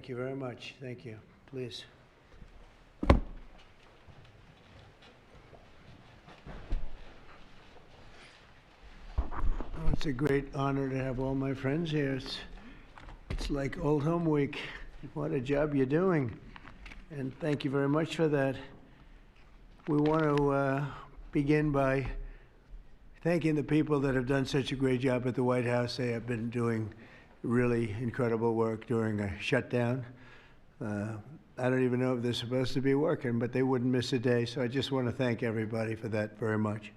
Thank you very much. Thank you. Please. Oh, it's a great honor to have all my friends here. It's like Old Home Week. What a job you're doing. And thank you very much for that. We want to begin by thanking the people that have done such a great job at the White House. They have been doing really incredible work during a shutdown. I don't even know if they're supposed to be working, but they wouldn't miss a day. So I just want to thank everybody for that very much.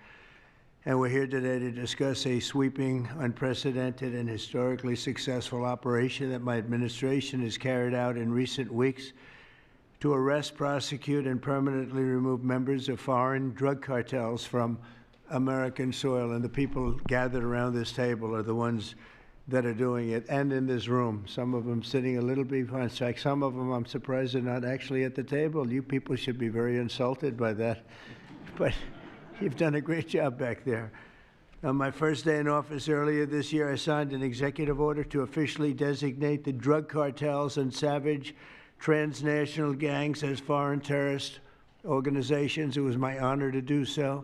And we're here today to discuss a sweeping, unprecedented, and historically successful operation that my administration has carried out in recent weeks to arrest, prosecute, and permanently remove members of foreign drug cartels from American soil. And the people gathered around this table are the ones that are doing it, and in this room. Some of them sitting a little behind. In fact, some of them, I'm surprised they're not actually at the table. You people should be very insulted by that. But you've done a great job back there. On my first day in office earlier this year, I signed an executive order to officially designate the drug cartels and savage transnational gangs as foreign terrorist organizations. It was my honor to do so.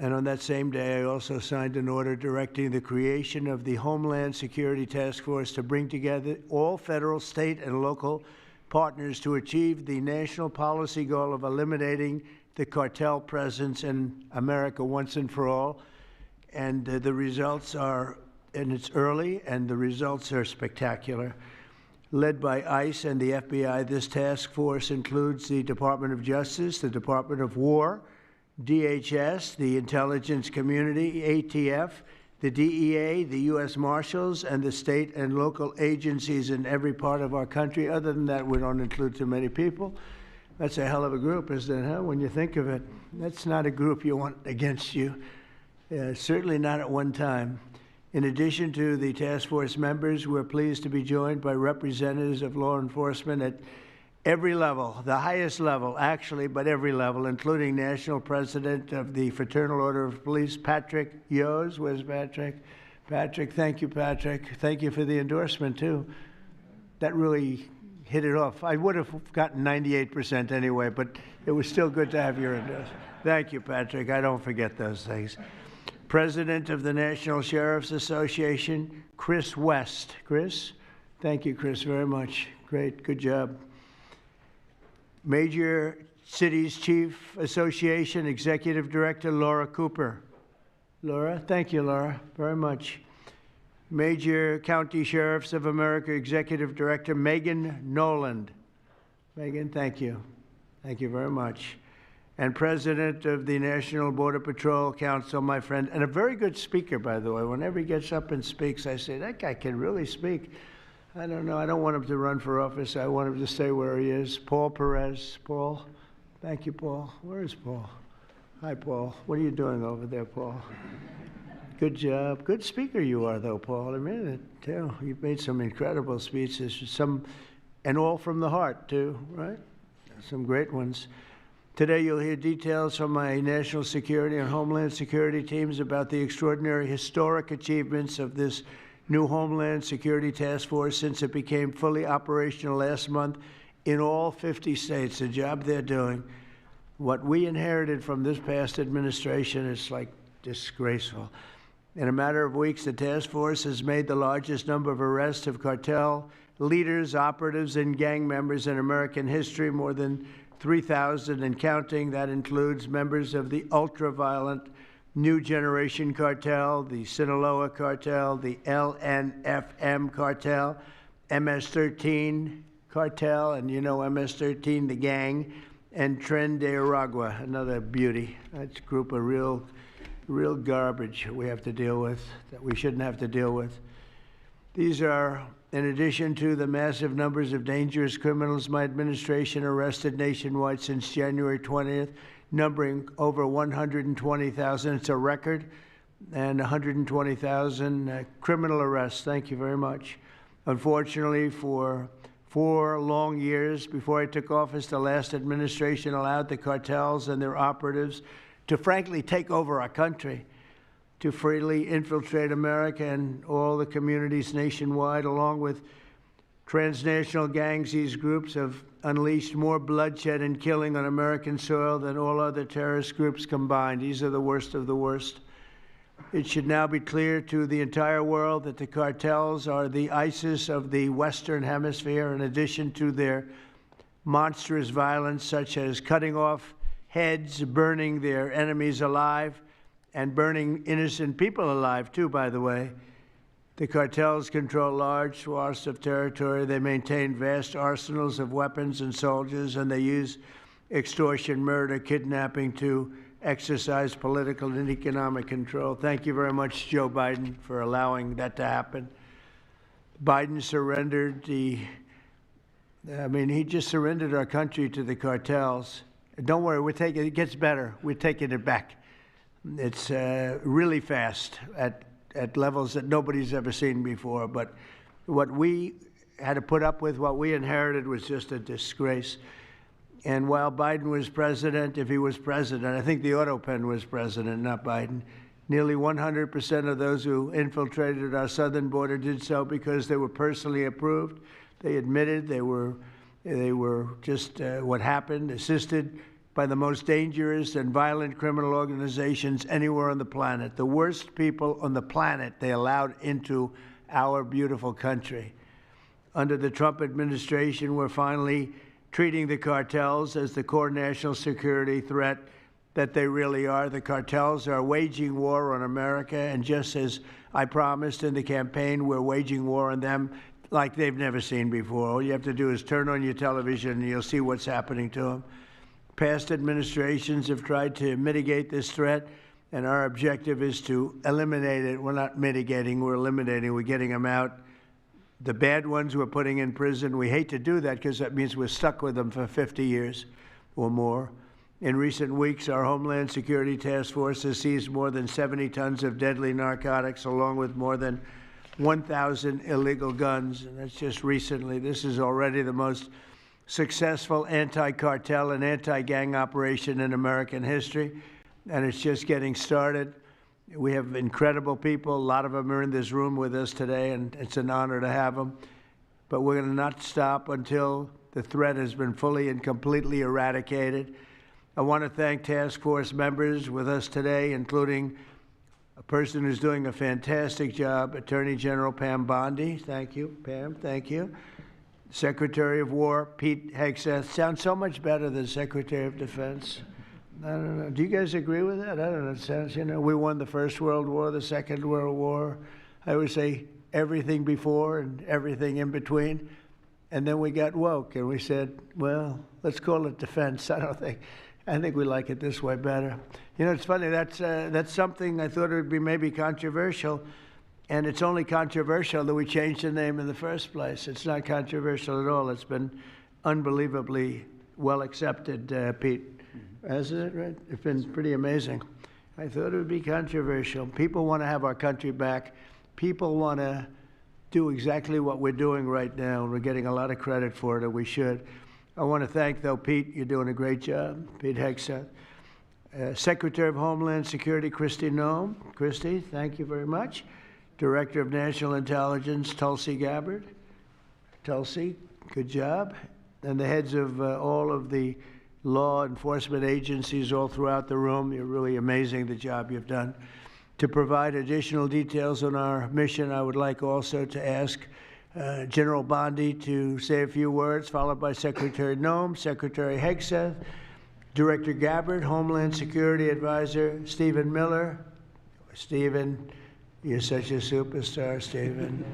And on that same day, I also signed an order directing the creation of the Homeland Security Task Force to bring together all federal, state, and local partners to achieve the national policy goal of eliminating the cartel presence in America once and for all. And the results are, and it's early, and the results are spectacular. Led by ICE and the FBI, this task force includes the Department of Justice, the Department of War, DHS, the intelligence community, ATF, the DEA, the U.S. Marshals, and the state and local agencies in every part of our country. Other than that, we don't include too many people. That's a hell of a group, isn't it, huh? When you think of it, that's not a group you want against you, certainly not at one time. In addition to the task force members, we're pleased to be joined by representatives of law enforcement at every level, the highest level, actually, but every level, including National President of the Fraternal Order of Police, Patrick Yos. Where's Patrick? Patrick, thank you, Patrick. Thank you for the endorsement, too. That really hit it off. I would have gotten 98% anyway, but it was still good to have your endorsement. Thank you, Patrick. I don't forget those things. President of the National Sheriff's Association, Chris West. Chris? Thank you, Chris, very much. Great. Good job. Major Cities Chief Association Executive Director Laura Cooper. Laura, thank you, Laura, very much. Major County Sheriffs of America Executive Director Megan Noland. Megan, thank you. Thank you very much. And President of the National Border Patrol Council, my friend, and a very good speaker, by the way. Whenever he gets up and speaks, I say, that guy can really speak. I don't know. I don't want him to run for office. I want him to stay where he is. Paul Perez. Paul. Thank you, Paul. Where is Paul? Hi, Paul. What are you doing over there, Paul? Good job. Good speaker you are, though, Paul. I mean it, too. You've made some incredible speeches, and all from the heart, too, right? Some great ones. Today, you'll hear details from my national security and homeland security teams about the extraordinary historic achievements of this new Homeland Security Task Force since it became fully operational last month in all 50 states. The job they're doing. What we inherited from this past administration is like disgraceful. In a matter of weeks, the task force has made the largest number of arrests of cartel leaders, operatives, and gang members in American history, more than 3,000 and counting. That includes members of the ultra-violent New Generation Cartel, the Sinaloa Cartel, the LNFM Cartel, MS-13 Cartel, and you know MS-13, the gang, and Tren de Aragua, another beauty. That's a group of real garbage we have to deal with, that we shouldn't have to deal with. These are, in addition to the massive numbers of dangerous criminals my administration arrested nationwide since January 20th, numbering over 120,000. It's a record, and 120,000 criminal arrests. Thank you very much. Unfortunately, for 4 long years before I took office, the last administration allowed the cartels and their operatives to frankly take over our country, to freely infiltrate America and all the communities nationwide, along with Transnational gangs, these groups have unleashed more bloodshed and killing on American soil than all other terrorist groups combined. These are the worst of the worst. It should now be clear to the entire world that the cartels are the ISIS of the Western Hemisphere, in addition to their monstrous violence, such as cutting off heads, burning their enemies alive, and burning innocent people alive, too, by the way. The cartels control large swaths of territory. They maintain vast arsenals of weapons and soldiers, and they use extortion, murder, kidnapping to exercise political and economic control. Thank you very much, Joe Biden, for allowing that to happen. Biden surrendered he just surrendered our country to the cartels. Don't worry, it gets better. We're taking it back. It's really fast at levels that nobody's ever seen before. But what we had to put up with, what we inherited, was just a disgrace. And while Biden was president, if he was president, I think the Autopen was president, not Biden, nearly 100% of those who infiltrated our southern border did so because they were personally approved. They admitted they were just what happened, assisted by the most dangerous and violent criminal organizations anywhere on the planet. The worst people on the planet they allowed into our beautiful country. Under the Trump administration, we're finally treating the cartels as the core national security threat that they really are. The cartels are waging war on America, and just as I promised in the campaign, we're waging war on them like they've never seen before. All you have to do is turn on your television and you'll see what's happening to them. Past administrations have tried to mitigate this threat, and our objective is to eliminate it. We're not mitigating, we're eliminating. We're getting them out. The bad ones we're putting in prison. We hate to do that because that means we're stuck with them for 50 years or more. In recent weeks, our Homeland Security Task Force has seized more than 70 tons of deadly narcotics, along with more than 1,000 illegal guns, and that's just recently. This is already the most successful anti-cartel and anti-gang operation in American history, and it's just getting started. We have incredible people. A lot of them are in this room with us today, and it's an honor to have them. But we're going to not stop until the threat has been fully and completely eradicated. I want to thank task force members with us today, including a person who's doing a fantastic job, Attorney General Pam Bondi. Thank you, Pam. Thank you. Secretary of War Pete Hegseth. Sounds so much better than Secretary of Defense. I don't know. Do you guys agree with that? I don't know. It sounds, we won the First World War, the Second World War. I would say everything before and everything in between. And then we got woke and we said, well, let's call it defense. I think we like it this way better. It's funny. That's something I thought it would be maybe controversial. And it's only controversial that we changed the name in the first place. It's not controversial at all. It's been unbelievably well accepted, Pete. Hasn't it, right? It's been pretty amazing. I thought it would be controversial. People want to have our country back. People want to do exactly what we're doing right now, and we're getting a lot of credit for it, and we should. I want to thank, though, Pete. You're doing a great job, Pete Hegseth. Secretary of Homeland Security, Kristi Noem. Kristi, thank you very much. Director of National Intelligence, Tulsi Gabbard. Tulsi, good job. And the heads of all of the law enforcement agencies all throughout the room. You're really amazing, the job you've done. To provide additional details on our mission, I would like also to ask General Bondi to say a few words, followed by Secretary Noem, Secretary Hegseth, Director Gabbard, Homeland Security Advisor Stephen Miller. Stephen, you're such a superstar, Stephen.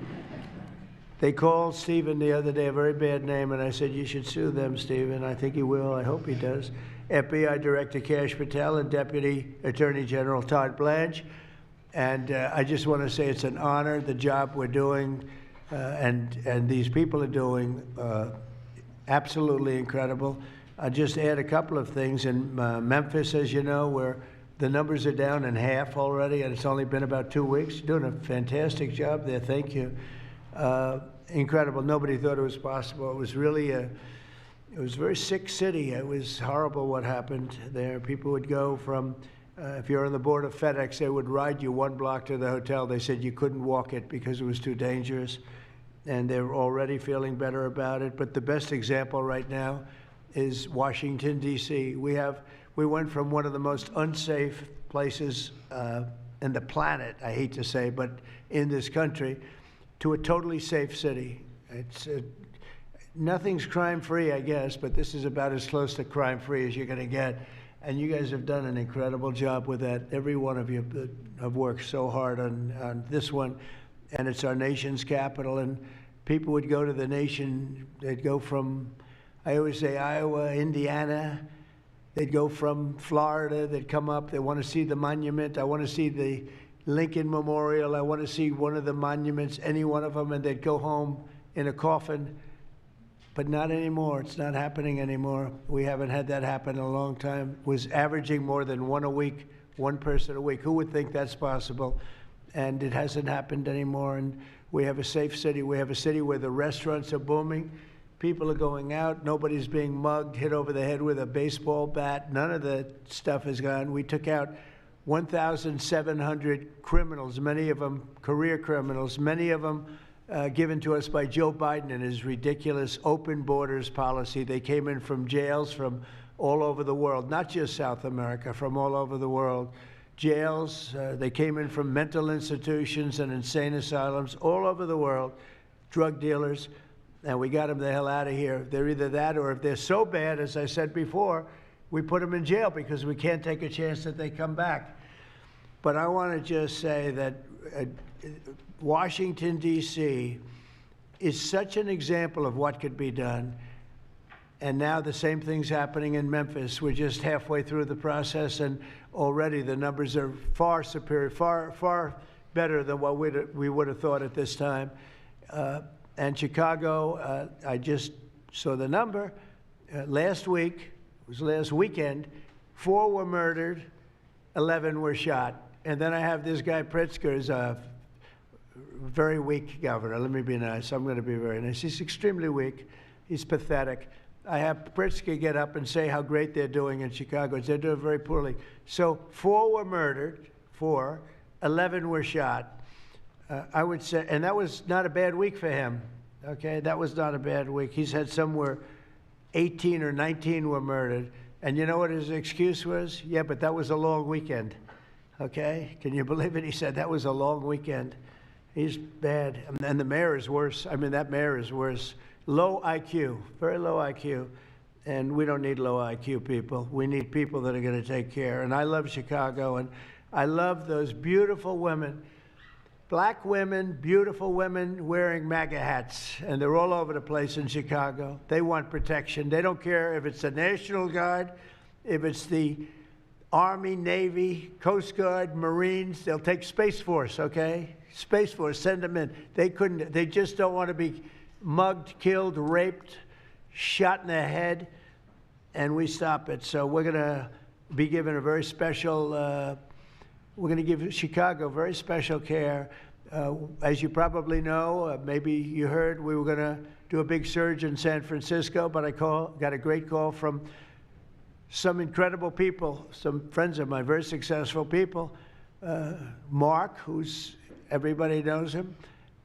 They called Stephen the other day a very bad name, and I said, you should sue them, Stephen. I think he will. I hope he does. FBI Director Kash Patel and Deputy Attorney General Todd Blanche. And I just want to say it's an honor, the job we're doing, and these people are doing absolutely incredible. I'll just add a couple of things. In Memphis, as you know, where the numbers are down in half already, and it's only been about 2 weeks. You're doing a fantastic job there. Thank you. Incredible. Nobody thought it was possible. It was really it was a very sick city. It was horrible what happened there. People would go from, if you're on the board of FedEx, they would ride you 1 block to the hotel. They said you couldn't walk it because it was too dangerous. and they're already feeling better about it. But the best example right now is Washington, D.C. We went from one of the most unsafe places in the planet, I hate to say, but in this country, to a totally safe city. Nothing's crime-free, I guess, but this is about as close to crime-free as you're going to get. And you guys have done an incredible job with that. Every one of you have worked so hard on this one, and it's our nation's capital. And people would go to the nation, they'd go from, I always say, Iowa, Indiana. They'd go from Florida, they'd come up, they want to see the monument. I want to see the Lincoln Memorial. I want to see one of the monuments, any one of them, and they'd go home in a coffin. But not anymore. It's not happening anymore. We haven't had that happen in a long time. It was averaging more than one a week, one person a week. Who would think that's possible? And it hasn't happened anymore. And we have a safe city. We have a city where the restaurants are booming. People are going out. Nobody's being mugged, hit over the head with a baseball bat. None of the stuff is gone. We took out 1,700 criminals, many of them career criminals, many of them given to us by Joe Biden and his ridiculous open borders policy. They came in from jails from all over the world, not just South America, from all over the world. Jails, they came in from mental institutions and insane asylums all over the world, drug dealers, and we got them the hell out of here. They're either that, or if they're so bad, as I said before, we put them in jail because we can't take a chance that they come back. But I want to just say that Washington, D.C. is such an example of what could be done. And now the same thing's happening in Memphis. We're just halfway through the process, and already the numbers are far superior, far better than what we would have thought at this time. And Chicago, I just saw the number. Last week, it was last weekend, 4 were murdered, 11 were shot. And then I have this guy Pritzker's very weak governor. Let me be nice. I'm going to be very nice. He's extremely weak. He's pathetic. I have Pritzker get up and say how great they're doing in Chicago. They're doing very poorly. So 4 were murdered, 4, 11 were shot. I would say, and that was not a bad week for him. Okay, that was not a bad week. He's had somewhere 18 or 19 were murdered. And you know what his excuse was? Yeah, but that was a long weekend. Okay, can you believe it? He said that was a long weekend. He's bad. And the mayor is worse. I mean, that mayor is worse. Low IQ, very low IQ. And we don't need low IQ people. We need people that are going to take care. And I love Chicago, and I love those beautiful women, black women, beautiful women wearing MAGA hats. And they're all over the place in Chicago. They want protection. They don't care if it's the National Guard, if it's the Army, Navy, Coast Guard, Marines. They'll take Space Force, okay? Space Force, send them in. They just don't want to be mugged, killed, raped, shot in the head, and we stop it. So we're going to be given a very special, we're going to give Chicago very special care. As you probably know, maybe you heard, we were going to do a big surge in San Francisco, but I got a great call from some incredible people, some friends of mine, very successful people. Mark, who's, everybody knows him,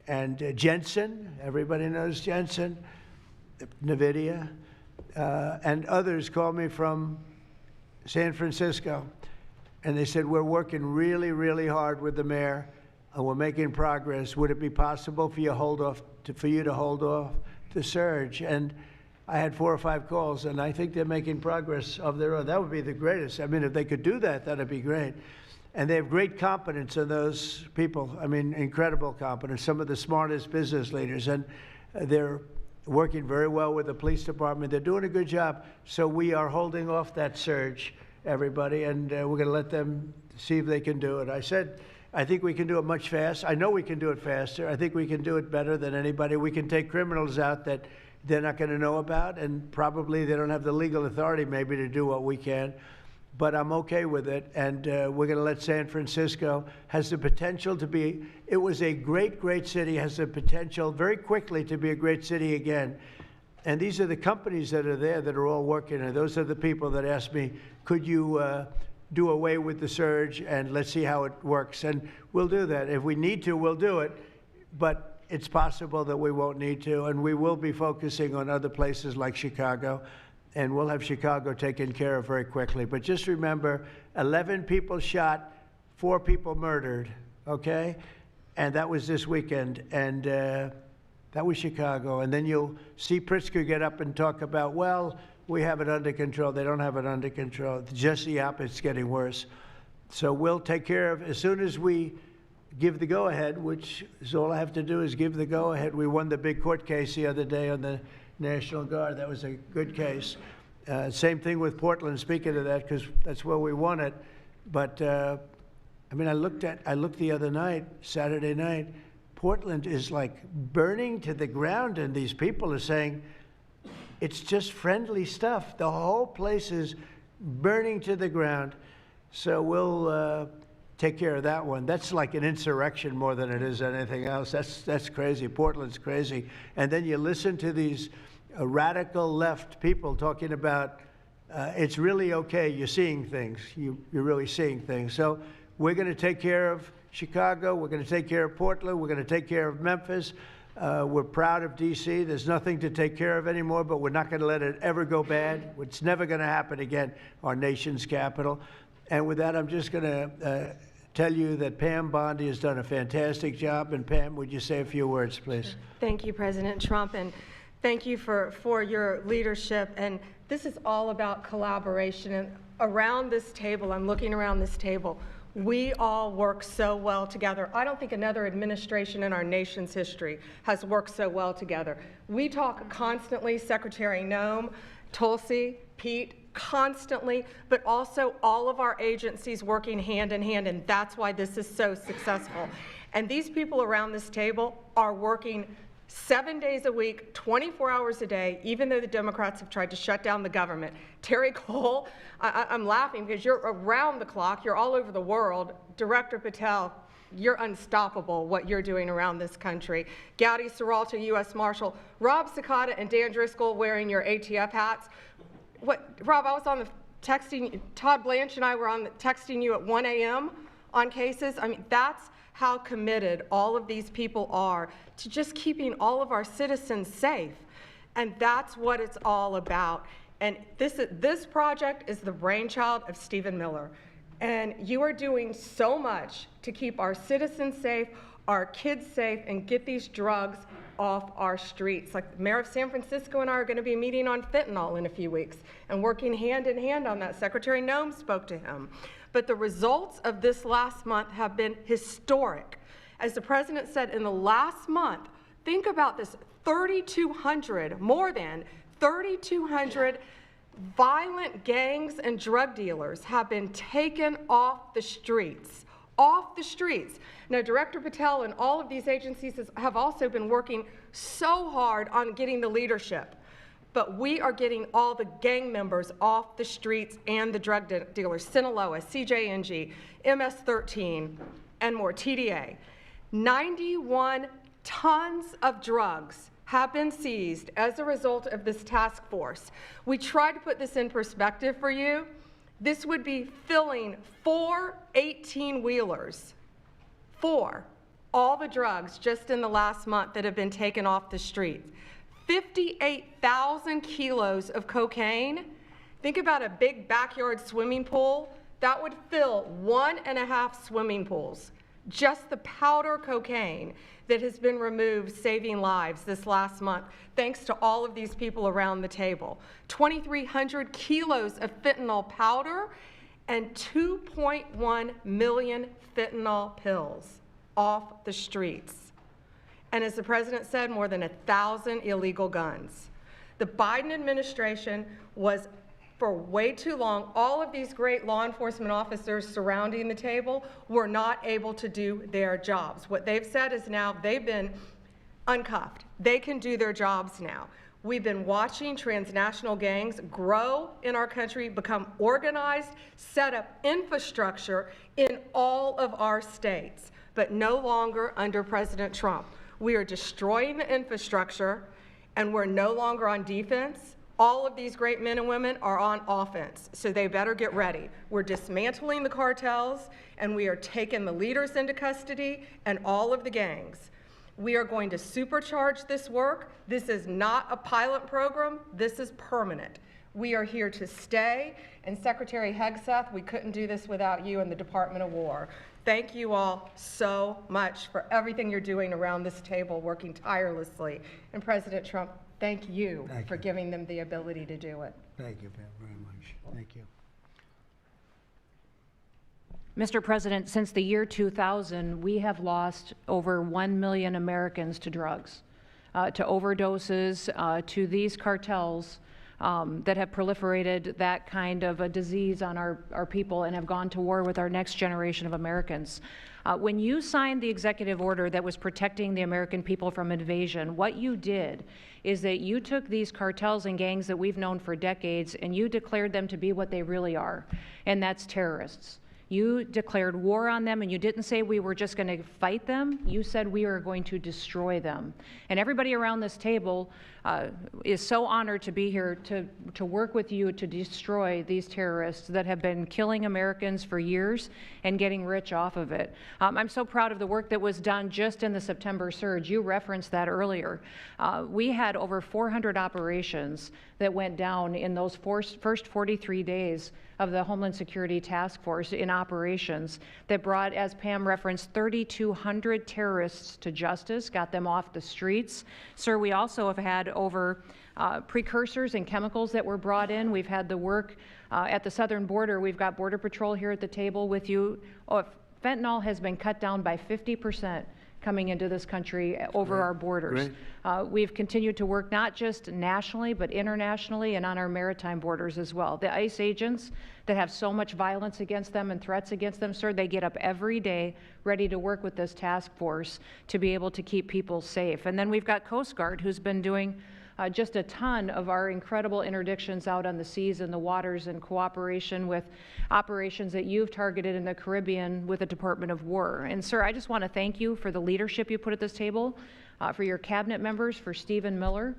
and Jensen, everybody knows Jensen, NVIDIA, and others called me from San Francisco. And they said, we're working really, really hard with the mayor, and we're making progress. Would it be possible for you to hold off the surge? And I had 4 or 5 calls, and I think they're making progress of their own. That would be the greatest. I mean, if they could do that, that'd be great. And they have great competence in those people. I mean, incredible competence, some of the smartest business leaders. And they're working very well with the police department. They're doing a good job. So we are holding off that surge, everybody, and we're going to let them see if they can do it. I said, I think we can do it much faster. I know we can do it faster. I think we can do it better than anybody. We can take criminals out that they're not going to know about, and probably they don't have the legal authority maybe to do what we can. But I'm okay with it, and we're going to let San Francisco, has the potential to be, it was a great, great city, has the potential very quickly to be a great city again. And these are the companies that are there that are all working, and those are the people that asked me, could you do away with the surge, and let's see how it works. And we'll do that. If we need to, we'll do it. But it's possible that we won't need to, and we will be focusing on other places like Chicago, and we'll have Chicago taken care of very quickly. But just remember, 11 people shot, 4 people murdered, okay? And that was this weekend, and that was Chicago. And then you'll see Pritzker get up and talk about, well, we have it under control. They don't have it under control. Just the opposite, it's getting worse. So we'll take care of, as soon as we give the go-ahead, which is all I have to do is give the go-ahead. We won the big court case the other day on the National Guard. That was a good case. Same thing with Portland, speaking of that, because that's where we won it. But, I mean, I looked the other night, Saturday night, Portland is like burning to the ground, and these people are saying, it's just friendly stuff. The whole place is burning to the ground. So we'll take care of that one. That's like an insurrection more than it is anything else. That's crazy. Portland's crazy. And then you listen to these radical left people talking about it's really okay. You're seeing things. You're really seeing things. So we're going to take care of Chicago. We're going to take care of Portland. We're going to take care of Memphis. We're proud of D.C. There's nothing to take care of anymore, but we're not going to let it ever go bad. It's never going to happen again, our nation's capital. And with that, I'm just going to tell you that Pam Bondi has done a fantastic job. And Pam, would you say a few words, please? Thank you, President Trump, and thank you for your leadership. And this is all about collaboration. And around this table, I'm looking around this table, we all work so well together. I don't think another administration in our nation's history has worked so well together. We talk constantly, Secretary Noem, Tulsi, Pete, constantly, but also all of our agencies working hand in hand, and that's why this is so successful. And these people around this table are working 7 days a week, 24 hours a day, even though the Democrats have tried to shut down the government. Terry Cole, I'm laughing because you're around the clock, you're all over the world. Director Patel, you're unstoppable, what you're doing around this country. Gowdy Serralta, U.S. Marshal, Rob Sakata and Dan Driscoll wearing your ATF hats. Rob, I was on the texting, Todd Blanche and I were on the texting you at 1 a.m. on cases. I mean, that's how committed all of these people are to just keeping all of our citizens safe. And that's what it's all about. And this project is the brainchild of Stephen Miller. And you are doing so much to keep our citizens safe, our kids safe, and get these drugs off our streets. Like the mayor of San Francisco and I are going to be meeting on fentanyl in a few weeks and working hand in hand on that. Secretary Noem spoke to him. But the results of this last month have been historic. As the president said, in the last month, think about this, 3,200, more than 3,200 violent gangs and drug dealers have been taken off the streets. Off the streets. Now, Director Patel and all of these agencies have also been working so hard on getting the leadership, but we are getting all the gang members off the streets and the drug dealers, Sinaloa, CJNG, MS-13, and more, TDA. 91 tons of drugs have been seized as a result of this task force. We tried to put this in perspective for you. This would be filling 4 18-wheelers, 4, all the drugs just in the last month that have been taken off the streets. 58,000 kilos of cocaine. Think about a big backyard swimming pool. That would fill 1.5 swimming pools. Just the powder cocaine that has been removed, saving lives this last month, thanks to all of these people around the table. 2,300 kilos of fentanyl powder and 2.1 million fentanyl pills off the streets. And as the president said, more than 1,000 illegal guns. The Biden administration was, for way too long, all of these great law enforcement officers surrounding the table were not able to do their jobs. What they've said is now they've been uncuffed. They can do their jobs now. We've been watching transnational gangs grow in our country, become organized, set up infrastructure in all of our states, but no longer under President Trump. We are destroying the infrastructure, and we're no longer on defense. All of these great men and women are on offense, so they better get ready. We're dismantling the cartels, and we are taking the leaders into custody and all of the gangs. We are going to supercharge this work. This is not a pilot program. This is permanent. We are here to stay. And Secretary Hegseth, we couldn't do this without you and the Department of War. Thank you all so much for everything you're doing around this table, working tirelessly. And President Trump, thank you for giving them the ability to do it. Thank you very much. Thank you. Mr. President, since the year 2000, we have lost over 1 million Americans to drugs, to overdoses, to these cartels that have proliferated that kind of a disease on our people and have gone to war with our next generation of Americans. When you signed the executive order that was protecting the American people from invasion, what you did is that you took these cartels and gangs that we've known for decades and you declared them to be what they really are, and that's terrorists. You declared war on them, and you didn't say we were just going to fight them. You said we were going to destroy them. And everybody around this table is so honored to be here to work with you to destroy these terrorists that have been killing Americans for years and getting rich off of it. I'm so proud of the work that was done just in the September surge. You referenced that earlier. We had over 400 operations that went down in those first 43 days of the Homeland Security Task Force in operations that brought, as Pam referenced, 3,200 terrorists to justice, got them off the streets. Sir, we also have had over precursors and chemicals that were brought in. We've had the work at the southern border. We've got Border Patrol here at the table with you. Fentanyl has been cut down by 50% coming into this country over our borders. We've continued to work not just nationally, but internationally and on our maritime borders as well. The ICE agents that have so much violence against them and threats against them, sir, they get up every day ready to work with this task force to be able to keep people safe. And then we've got Coast Guard, who's been doing just a ton of our incredible interdictions out on the seas and the waters in cooperation with operations that you've targeted in the Caribbean with the Department of War. And sir, I just want to thank you for the leadership you put at this table, for your cabinet members, for Stephen Miller,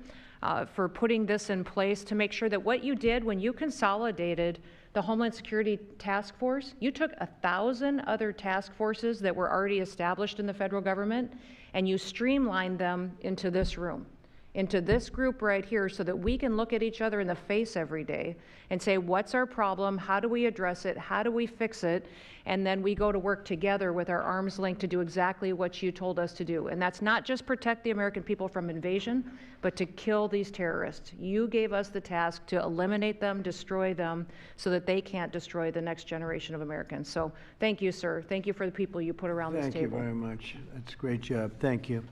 for putting this in place to make sure that what you did when you consolidated the Homeland Security Task Force, you took 1,000 other task forces that were already established in the federal government and you streamlined them into this room, into this group right here, so that we can look at each other in the face every day and say, what's our problem? How do we address it? How do we fix it? And then we go to work together with our arms linked to do exactly what you told us to do. And that's not just protect the American people from invasion, but to kill these terrorists. You gave us the task to eliminate them, destroy them, so that they can't destroy the next generation of Americans. So thank you, sir. Thank you for the people you put around this table. Thank you very much. That's a great job. Thank you.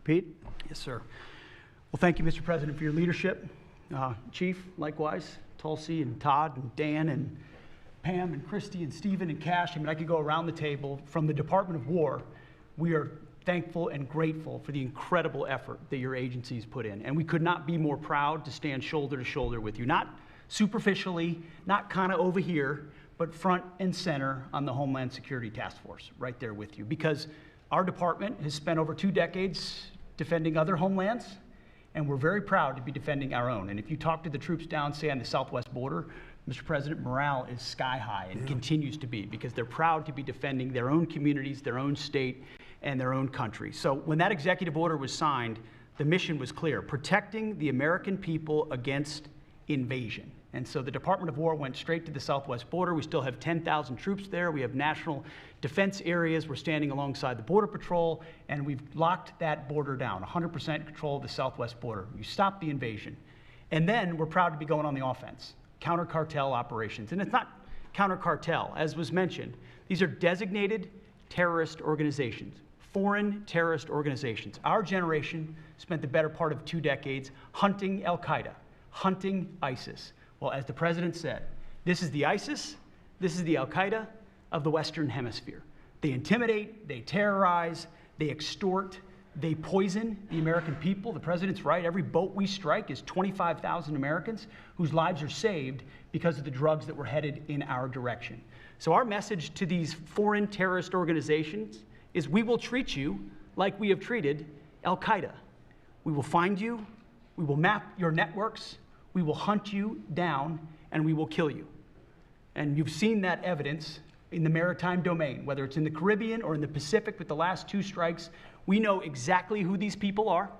Pete? Yes, sir. Well, thank you, Mr. President, for your leadership. Chief, likewise, Tulsi and Todd and Dan and Pam and Christy and Stephen and Cash. I mean, I could go around the table. From the Department of War, we are thankful and grateful for the incredible effort that your agencies put in. And we could not be more proud to stand shoulder to shoulder with you, not superficially, not kind of over here, but front and center on the Homeland Security Task Force, right there with you. Because our department has spent over 2 decades defending other homelands, and we're very proud to be defending our own. And if you talk to the troops down, say, on the southwest border, Mr. President, morale is sky high and continues to be, because they're proud to be defending their own communities, their own state, and their own country. So when that executive order was signed, the mission was clear: protecting the American people against invasion. And so the Department of War went straight to the southwest border. We still have 10,000 troops there. We have national defense areas. We're standing alongside the Border Patrol, and we've locked that border down, 100% control of the southwest border. You stop the invasion. And then we're proud to be going on the offense, counter-cartel operations. And it's not counter-cartel, as was mentioned. These are designated terrorist organizations, foreign terrorist organizations. Our generation spent the better part of 2 decades hunting Al-Qaeda, hunting ISIS. Well, as the president said, this is the ISIS, this is the Al-Qaeda of the Western Hemisphere. They intimidate, they terrorize, they extort, they poison the American people. The president's right. Every boat we strike is 25,000 Americans whose lives are saved because of the drugs that were headed in our direction. So our message to these foreign terrorist organizations is, we will treat you like we have treated Al-Qaeda. We will find you, we will map your networks, we will hunt you down, and we will kill you. And you've seen that evidence in the maritime domain, whether it's in the Caribbean or in the Pacific with the last 2 strikes. We know exactly who these people are.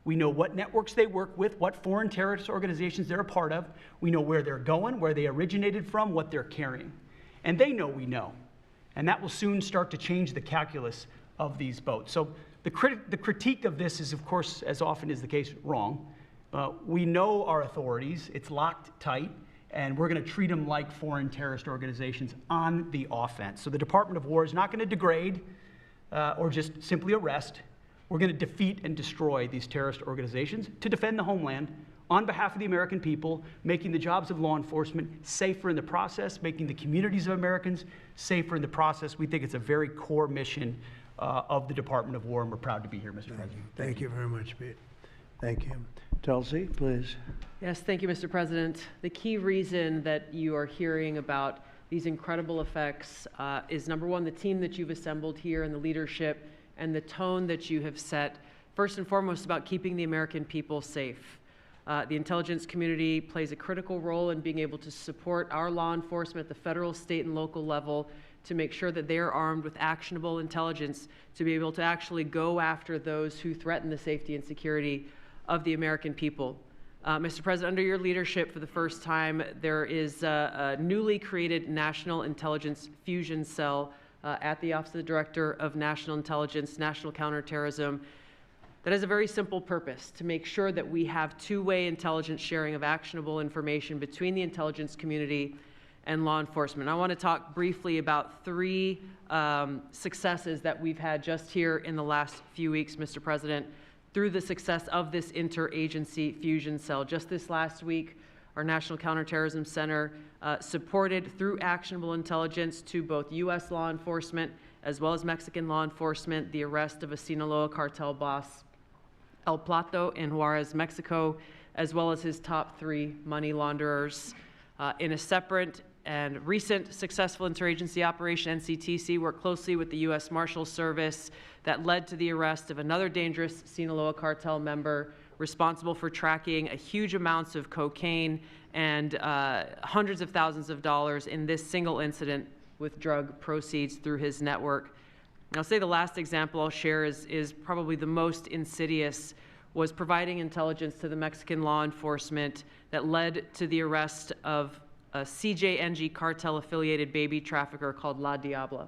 We know what networks they work with, what foreign terrorist organizations they're a part of. We know where they're going, where they originated from, what they're carrying. And they know we know. And that will soon start to change the calculus of these boats. So the critique of this is, of course, as often is the case, wrong. We know our authorities. It's locked tight. And we're going to treat them like foreign terrorist organizations on the offense. So the Department of War is not going to degrade or just simply arrest. We're going to defeat and destroy these terrorist organizations to defend the homeland on behalf of the American people, making the jobs of law enforcement safer in the process, making the communities of Americans safer in the process. We think it's a very core mission of the Department of War, and we're proud to be here, Mr. President. Thank you very much, Pete. Thank you. Tulsi, please. Yes, thank you, Mr. President. The key reason that you are hearing about these incredible effects is, number one, the team that you've assembled here and the leadership and the tone that you have set, first and foremost, about keeping the American people safe. The intelligence community plays a critical role in being able to support our law enforcement at the federal, state, and local level to make sure that they are armed with actionable intelligence to be able to actually go after those who threaten the safety and security of the American people. Mr. President, under your leadership, for the first time, there is a newly created National Intelligence Fusion Cell at the Office of the Director of National Intelligence, National Counterterrorism, that has a very simple purpose: to make sure that we have two-way intelligence sharing of actionable information between the intelligence community and law enforcement. I want to talk briefly about three successes that we've had just here in the last few weeks, Mr. President, through the success of this interagency fusion cell. Just this last week, our National Counterterrorism Center supported, through actionable intelligence to both U.S. law enforcement as well as Mexican law enforcement, the arrest of a Sinaloa cartel boss, El Plato, in Juarez, Mexico, as well as his top 3 money launderers. In a separate and recent successful interagency operation, NCTC worked closely with the U.S. Marshals Service that led to the arrest of another dangerous Sinaloa cartel member responsible for tracking a huge amounts of cocaine and hundreds of thousands of dollars in this single incident with drug proceeds through his network. And I'll say the last example I'll share is probably the most insidious, was providing intelligence to the Mexican law enforcement that led to the arrest of a CJNG cartel-affiliated baby trafficker called La Diabla.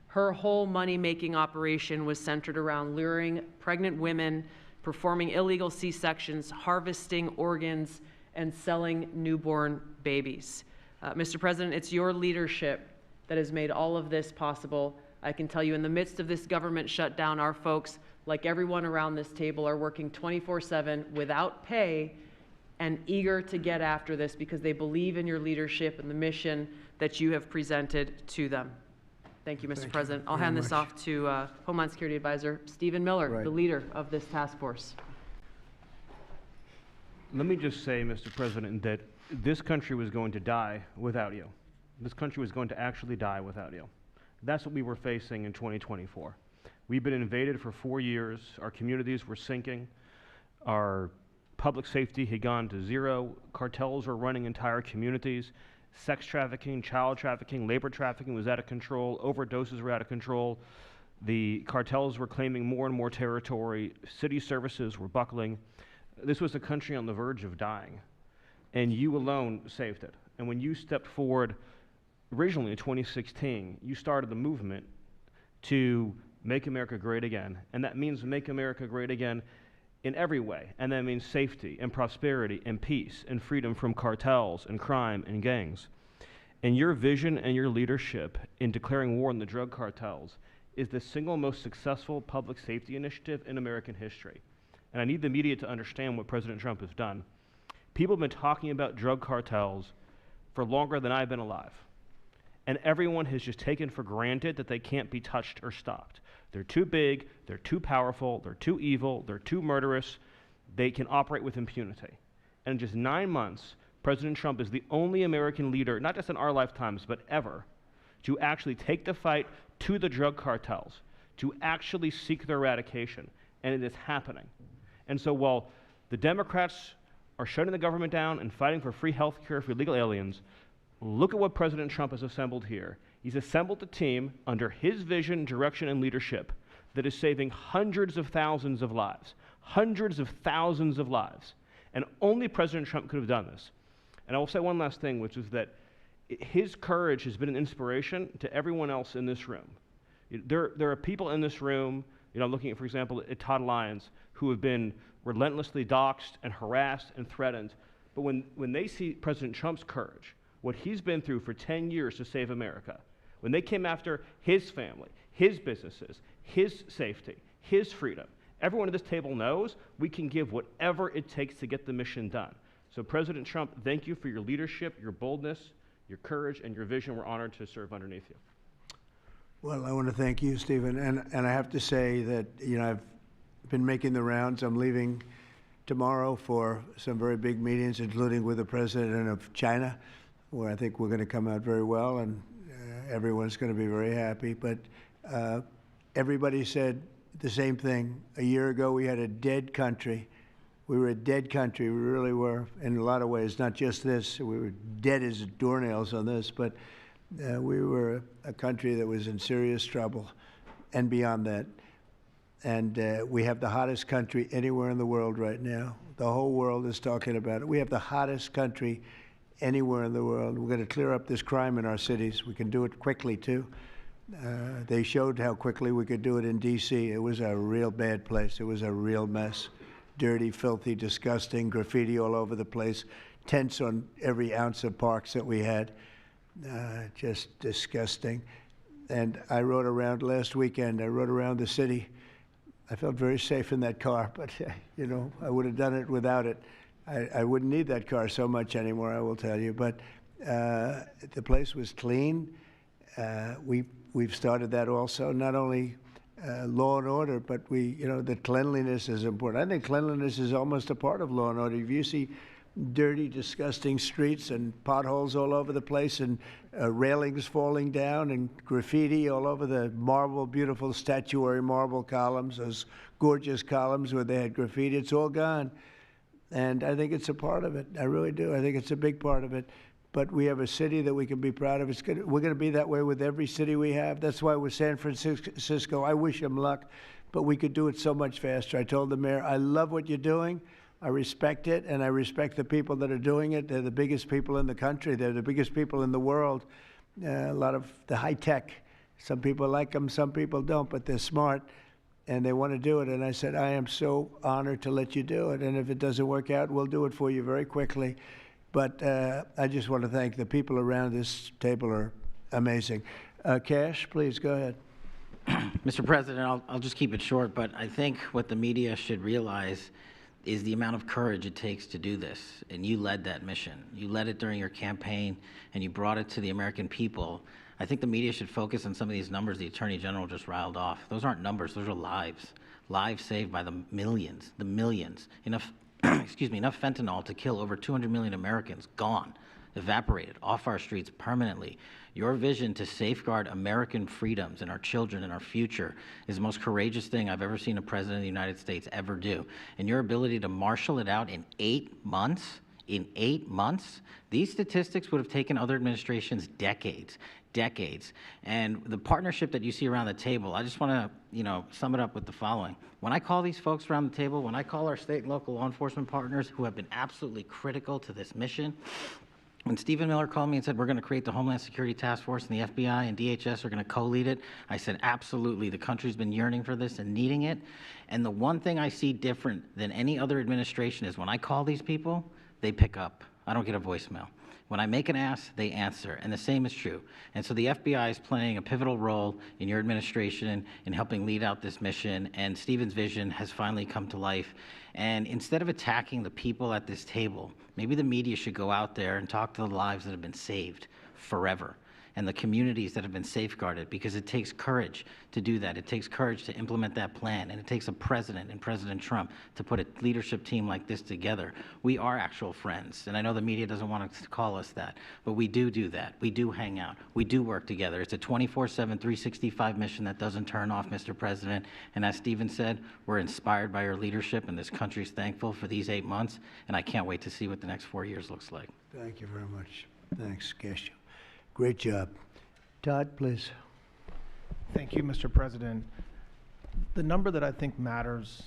Her whole money-making operation was centered around luring pregnant women, performing illegal C-sections, harvesting organs, and selling newborn babies. Mr. President, it's your leadership that has made all of this possible. I can tell you, in the midst of this government shutdown, our folks, like everyone around this table, are working 24/7 without pay and eager to get after this because they believe in your leadership and the mission that you have presented to them. Thank you, Mr. President. I'll hand this off to Homeland Security Advisor Stephen Miller, the leader of this task force. Let me just say, Mr. President, that this country was going to die without you. This country was going to actually die without you. That's what we were facing in 2024. We've been invaded for 4 years. Our communities were sinking. Our public safety had gone to zero. Cartels were running entire communities. Sex trafficking, child trafficking, labor trafficking was out of control. Overdoses were out of control. The cartels were claiming more and more territory. City services were buckling. This was a country on the verge of dying, and you alone saved it. And when you stepped forward originally in 2016, you started the movement to make America great again. And that means make America great again in every way. And that means safety and prosperity and peace and freedom from cartels and crime and gangs. And your vision and your leadership in declaring war on the drug cartels is the single most successful public safety initiative in American history. And I need the media to understand what President Trump has done. People have been talking about drug cartels for longer than I've been alive. And everyone has just taken for granted that they can't be touched or stopped. They're too big, they're too powerful, they're too evil, they're too murderous. They can operate with impunity. And in just 9 months, President Trump is the only American leader, not just in our lifetimes, but ever, to actually take the fight to the drug cartels, to actually seek their eradication. And it is happening. And so while the Democrats are shutting the government down and fighting for free health care for illegal aliens, look at what President Trump has assembled here. He's assembled a team under his vision, direction, and leadership that is saving hundreds of thousands of lives, hundreds of thousands of lives. And only President Trump could have done this. And I will say one last thing, which is that his courage has been an inspiration to everyone else in this room. There are people in this room, I'm looking at, for example, at Todd Lyons, who have been relentlessly doxxed and harassed and threatened. But when they see President Trump's courage, what he's been through for 10 years to save America, when they came after his family, his businesses, his safety, his freedom, everyone at this table knows we can give whatever it takes to get the mission done. So President Trump, thank you for your leadership, your boldness, your courage, and your vision. We're honored to serve underneath you. Well, I want to thank you, Stephen, and I have to say that, I've been making the rounds. I'm leaving tomorrow for some very big meetings, including with the president of China, where I think we're going to come out very well, and everyone's going to be very happy. But everybody said the same thing. A year ago, we had a dead country. We were a dead country. We really were, in a lot of ways, not just this. We were dead as doornails on this, but we were a country that was in serious trouble and beyond that. And we have the hottest country anywhere in the world right now. The whole world is talking about it. We have the hottest country anywhere in the world. We're going to clear up this crime in our cities. We can do it quickly, too. They showed how quickly we could do it in D.C. It was a real bad place. It was a real mess. Dirty, filthy, disgusting, graffiti all over the place, tents on every ounce of parks that we had. Just disgusting. And I rode around last weekend. I rode around the city. I felt very safe in that car, but, I would have done it without it. I wouldn't need that car so much anymore, I will tell you. But the place was clean. We've started that also, not only law and order, but the cleanliness is important. I think cleanliness is almost a part of law and order. If you see dirty, disgusting streets and potholes all over the place and railings falling down and graffiti all over the beautiful statuary marble columns, those gorgeous columns where they had graffiti, it's all gone. And I think it's a part of it. I really do. I think it's a big part of it. But we have a city that we can be proud of. We're going to be that way with every city we have. That's why with San Francisco, I wish them luck, but we could do it so much faster. I told the mayor, I love what you're doing. I respect it, and I respect the people that are doing it. They're the biggest people in the country. They're the biggest people in the world. A lot of the high tech. Some people like them, some people don't, but they're smart, and they want to do it. And I said, I am so honored to let you do it, and if it doesn't work out, we'll do it for you very quickly. But I just want to thank the people around this table are amazing. Cash, please go ahead. Mr. President, I'll just keep it short, but I think what the media should realize is the amount of courage it takes to do this. And you led that mission. You led it during your campaign, and you brought it to the American people. I think the media should focus on some of these numbers the Attorney General just riled off. Those aren't numbers, those are lives. Lives saved by the millions. Enough enough fentanyl to kill over 200 million Americans, gone, evaporated, off our streets permanently. Your vision to safeguard American freedoms and our children and our future is the most courageous thing I've ever seen a president of the United States ever do. And your ability to marshal it out in 8 months, these statistics would have taken other administrations decades. And the partnership that you see around the table, I just want to, sum it up with the following. When I call these folks around the table, when I call our state and local law enforcement partners who have been absolutely critical to this mission, when Stephen Miller called me and said, we're going to create the Homeland Security Task Force and the FBI and DHS are going to co-lead it, I said, absolutely. The country's been yearning for this and needing it. And the one thing I see different than any other administration is when I call these people, they pick up. I don't get a voicemail. When I make an ask, they answer, and the same is true. And so the FBI is playing a pivotal role in your administration in helping lead out this mission, and Stephen's vision has finally come to life. And instead of attacking the people at this table, maybe the media should go out there and talk to the lives that have been saved forever and the communities that have been safeguarded, because it takes courage to do that. It takes courage to implement that plan, and it takes a president and President Trump to put a leadership team like this together. We are actual friends, and I know the media doesn't want to call us that, but we do that. We do hang out. We do work together. It's a 24/7, 365 mission that doesn't turn off, Mr. President, and as Stephen said, we're inspired by your leadership, and this country's thankful for these 8 months, and I can't wait to see what the next 4 years looks like. Thank you very much. Thanks, Cash. Great job. Todd, please. Thank you, Mr. President. The number that I think matters,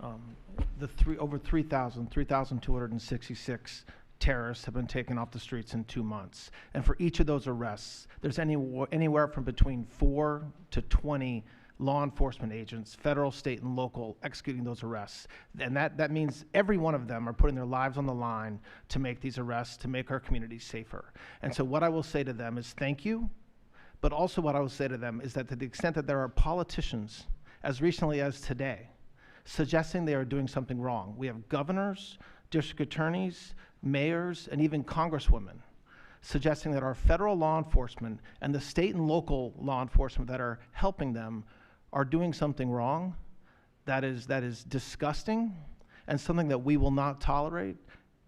over 3,266 terrorists have been taken off the streets in 2 months. And for each of those arrests, there's anywhere from between 4 to 20 law enforcement agents, federal, state, and local, executing those arrests. And that means every one of them are putting their lives on the line to make these arrests, to make our communities safer. And so what I will say to them is thank you, but also what I will say to them is that to the extent that there are politicians, as recently as today, suggesting they are doing something wrong. We have governors, district attorneys, mayors, and even congresswomen suggesting that our federal law enforcement and the state and local law enforcement that are helping them are doing something wrong. That is disgusting and something that we will not tolerate.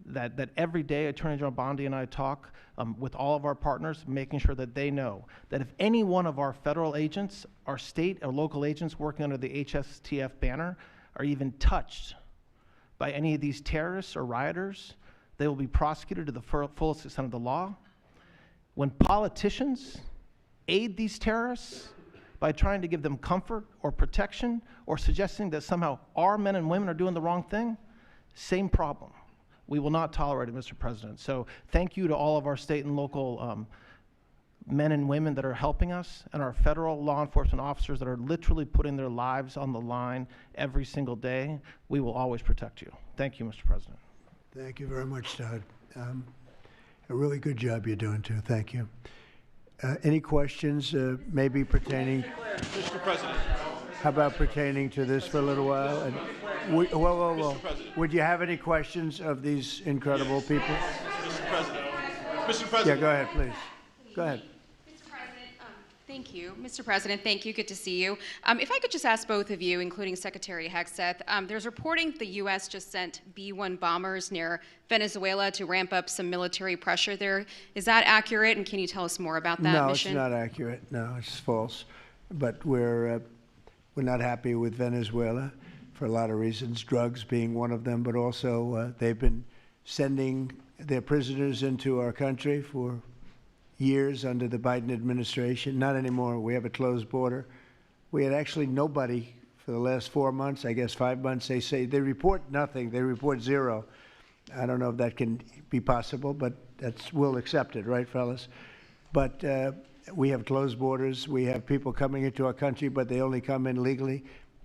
That every day Attorney General Bondi and I talk with all of our partners, making sure that they know that if any one of our federal agents, our state or local agents working under the HSTF banner are even touched by any of these terrorists or rioters, they will be prosecuted to the fullest extent of the law. When politicians aid these terrorists by trying to give them comfort or protection or suggesting that somehow our men and women are doing the wrong thing, same problem. We will not tolerate it, Mr. President. So thank you to all of our state and local men and women that are helping us, and our federal law enforcement officers that are literally putting their lives on the line every single day. We will always protect you. Thank you, Mr. President. Thank you very much, Todd. A really good job you're doing, too. Thank you. Any questions maybe pertaining? Mr. President. How about pertaining to this for a little while? And whoa. Would you have any questions of these incredible people? Mr. President. Mr. President. Yeah, go ahead, please. Go ahead. Mr. President, thank you. Mr. President, thank you. Good to see you. If I could just ask both of you, including Secretary Hegseth, there's reporting the U.S. just sent B-1 bombers near Venezuela to ramp up some military pressure there. Is that accurate, and can you tell us more about that mission? No, it's not accurate. No, it's false. But we're not happy with Venezuela for a lot of reasons, drugs being one of them, but also they've been sending their prisoners into our country for years under the Biden administration. Not anymore. We have a closed border. We had actually nobody for the last 4 months, I guess 5 months. They say they report nothing. They report zero. I don't know if that can be possible, but we'll accept it, right, fellas? But we have closed borders. We have people coming into our country, but they only come in legally.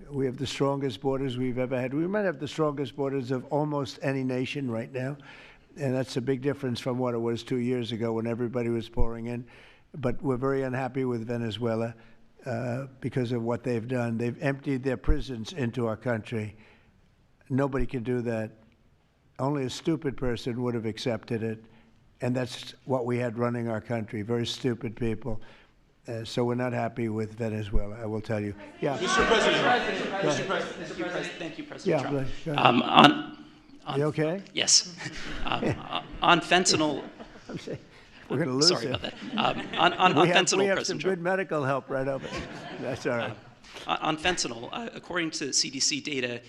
We have the strongest borders we've ever had. We might have the strongest borders of almost any nation right now. And that's a big difference from what it was 2 years ago when everybody was pouring in. But we're very unhappy with Venezuela because of what they've done. They've emptied their prisons into our country. Nobody can do that. Only a stupid person would have accepted it. And that's what we had running our country, very stupid people. So we're not happy with Venezuela, I will tell you. Yeah. Mr. President. Mr. President. Thank you, President Trump. Go ahead. You okay? Yes. On fentanyl. We're going to lose Sorry it. about that. On fentanyl, we have President some Trump. good medical help right over. That's all right. On fentanyl, according to CDC data,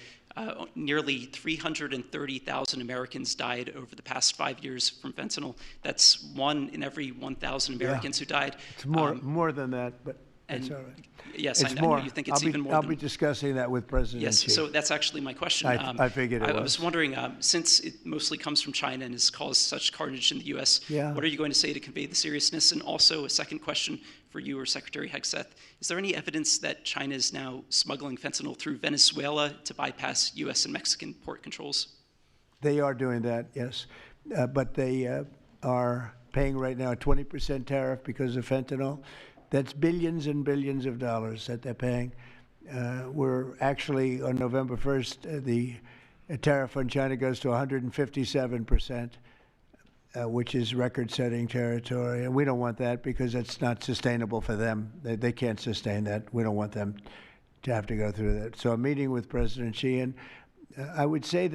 nearly 330,000 Americans died over the past 5 years from fentanyl. That's 1 in every 1,000 Americans who died. It's more than that, but that's all right. Yes, It's I more. know you think it's even more. I'll be discussing that with President Yes, Xi. so that's actually my question. I figured it I was. was wondering, since it mostly comes from China and has caused such carnage in the U.S., Yeah. what are you going to say to convey the seriousness? And also a second question for you or Secretary Hegseth. Is there any evidence that China is now smuggling fentanyl through Venezuela to bypass U.S. and Mexican port controls? They are doing that, yes. But they are paying right now a 20% tariff because of fentanyl. That's billions and billions of dollars that they're paying. We're actually, on November 1st, the tariff on China goes to 157%, which is record-setting territory. And we don't want that because it's not sustainable for them. They can't sustain that. We don't want them to have to go through that. So I'm meeting with President Xi, and I would say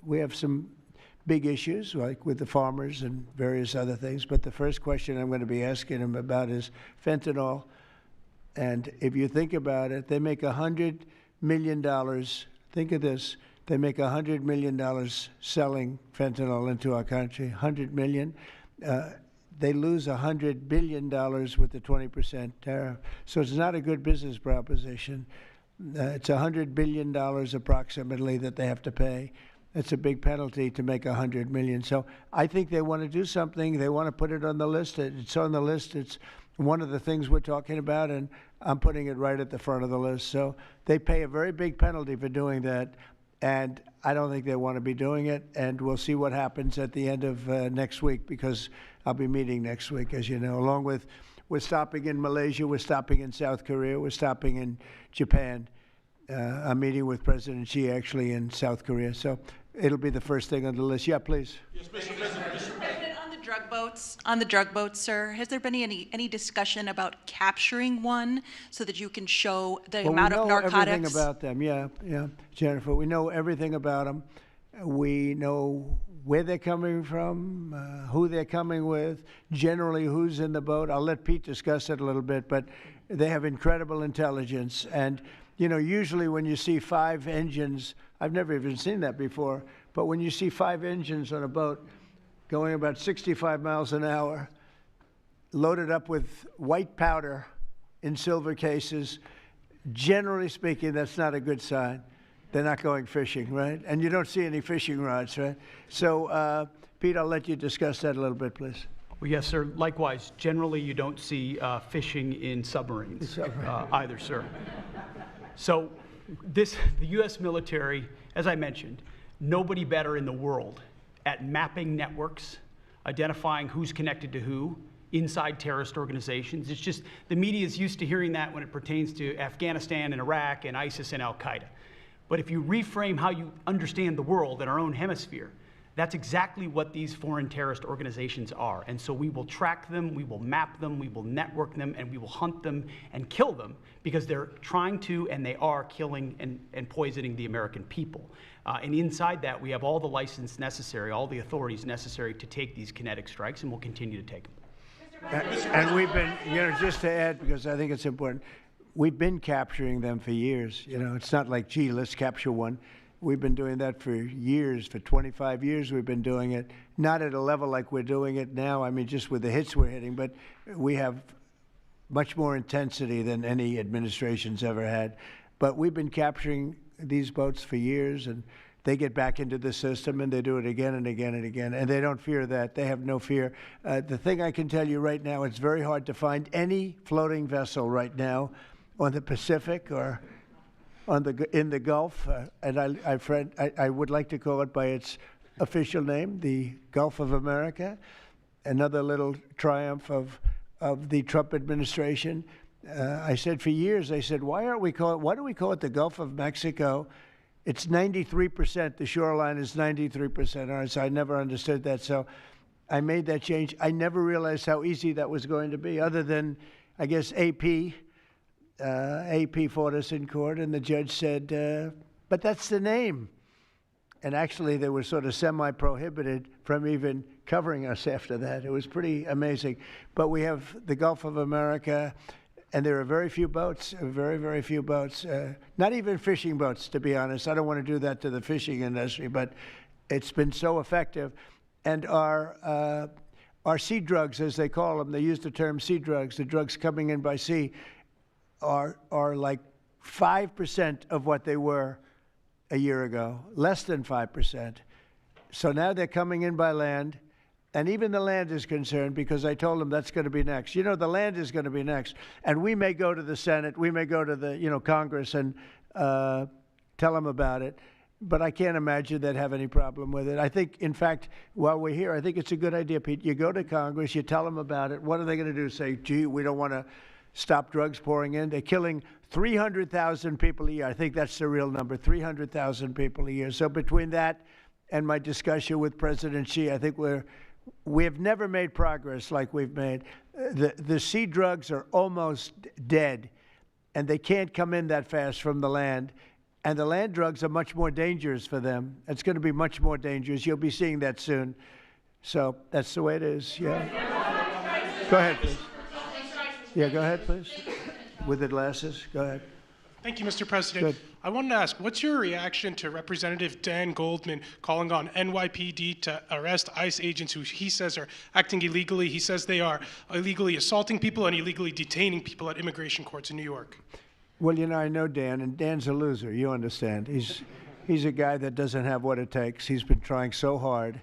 we have some big issues, like with the farmers and various other things. But the first question I'm going to be asking him about is fentanyl. And if you think about it, they make $100 million. Think of this. They make $100 million selling fentanyl into our country, $100 million. they lose $100 billion with the 20% tariff. So it's not a good business proposition. It's $100 billion approximately that they have to pay. It's a big penalty to make $100 million. So I think they want to do something. They want to put it on the list. It's on the list. It's one of the things we're talking about, and I'm putting it right at the front of the list. So they pay a very big penalty for doing that, and I don't think they want to be doing it. And we'll see what happens at the end of next week, because I'll be meeting next week, as you know, along with, we're stopping in Malaysia, we're stopping in South Korea, we're stopping in Japan. I'm meeting with President Xi actually in South Korea. So it'll be the first thing on the list. Yeah, please. Yes, Mr. President. Mr. President. On the drug boats, sir, has there been any discussion about capturing one so that you can show the amount of narcotics? We know everything about them. Yeah, Jennifer. We know everything about them. We know where they're coming from, who they're coming with, generally who's in the boat. I'll let Pete discuss it a little bit, but they have incredible intelligence. And, you know, usually when you see 5 engines, I've never even seen that before, but when you see 5 engines on a boat going about 65 miles an hour, loaded up with white powder in silver cases, generally speaking, that's not a good sign. They're not going fishing, right? And you don't see any fishing rods, right? So, Pete, I'll let you discuss that a little bit, please. Well, yes, sir. Likewise, generally you don't see fishing in submarines either, sir. So the U.S. military, as I mentioned, nobody better in the world at mapping networks, identifying who's connected to who, inside terrorist organizations. It's just the media is used to hearing that when it pertains to Afghanistan and Iraq and ISIS and Al-Qaeda. But if you reframe how you understand the world in our own hemisphere, that's exactly what these foreign terrorist organizations are. And so we will track them, we will map them, we will network them, and we will hunt them and kill them because they're trying to and they are killing and poisoning the American people. And inside that, we have all the license necessary, all the authorities necessary to take these kinetic strikes, and we'll continue to take them. And we've been, you know, just to add, because I think it's important, we've been capturing them for years. You know, it's not like, gee, let's capture one. We've been doing that for years. For 25 years, we've been doing it. Not at a level like we're doing it now, I mean, just with the hits we're hitting, but we have much more intensity than any administration's ever had. But we've been capturing these boats for years, and they get back into the system, and they do it again and again and again, and they don't fear that. They have no fear. The thing I can tell you right now, it's very hard to find any floating vessel right now on the Pacific or in the Gulf, and I would like to call it by its official name, the Gulf of America, another little triumph of the Trump administration. I said for years, I said, why do we call it the Gulf of Mexico? It's 93%, the shoreline is 93% ours. So I never understood that, so I made that change. I never realized how easy that was going to be, other than, I guess, AP fought us in court, and the judge said, but that's the name. And actually, they were sort of semi-prohibited from even covering us after that. It was pretty amazing. But we have the Gulf of America, and there are very few boats, very, very few boats, not even fishing boats, to be honest. I don't want to do that to the fishing industry, but it's been so effective. And our sea drugs, as they call them, they use the term sea drugs, the drugs coming in by sea, are like 5% of what they were a year ago, less than 5%. So now they're coming in by land, and even the land is concerned, because I told them that's going to be next. You know, the land is going to be next, and we may go to the Senate, we may go to the, you know, Congress and tell them about it, but I can't imagine they'd have any problem with it. I think, in fact, while we're here, I think it's a good idea, Pete. You go to Congress, you tell them about it. What are they going to do? Say, gee, we don't want to stop drugs pouring in. They're killing 300,000 people a year. I think that's the real number, 300,000 people a year. So between that and my discussion with President Xi, I think we have never made progress like we've made. The sea drugs are almost dead, and they can't come in that fast from the land. And the land drugs are much more dangerous for them. It's going to be much more dangerous. You'll be seeing that soon. So that's the way it is, yeah. Go ahead, please. Yeah, go ahead, please. With the glasses, go ahead. Thank you, Mr. President. Good. I wanted to ask, what's your reaction to Representative Dan Goldman calling on NYPD to arrest ICE agents who he says are acting illegally? He says they are illegally assaulting people and illegally detaining people at immigration courts in New York. Well, you know, I know Dan, and Dan's a loser. You understand. He's a guy that doesn't have what it takes. He's been trying so hard,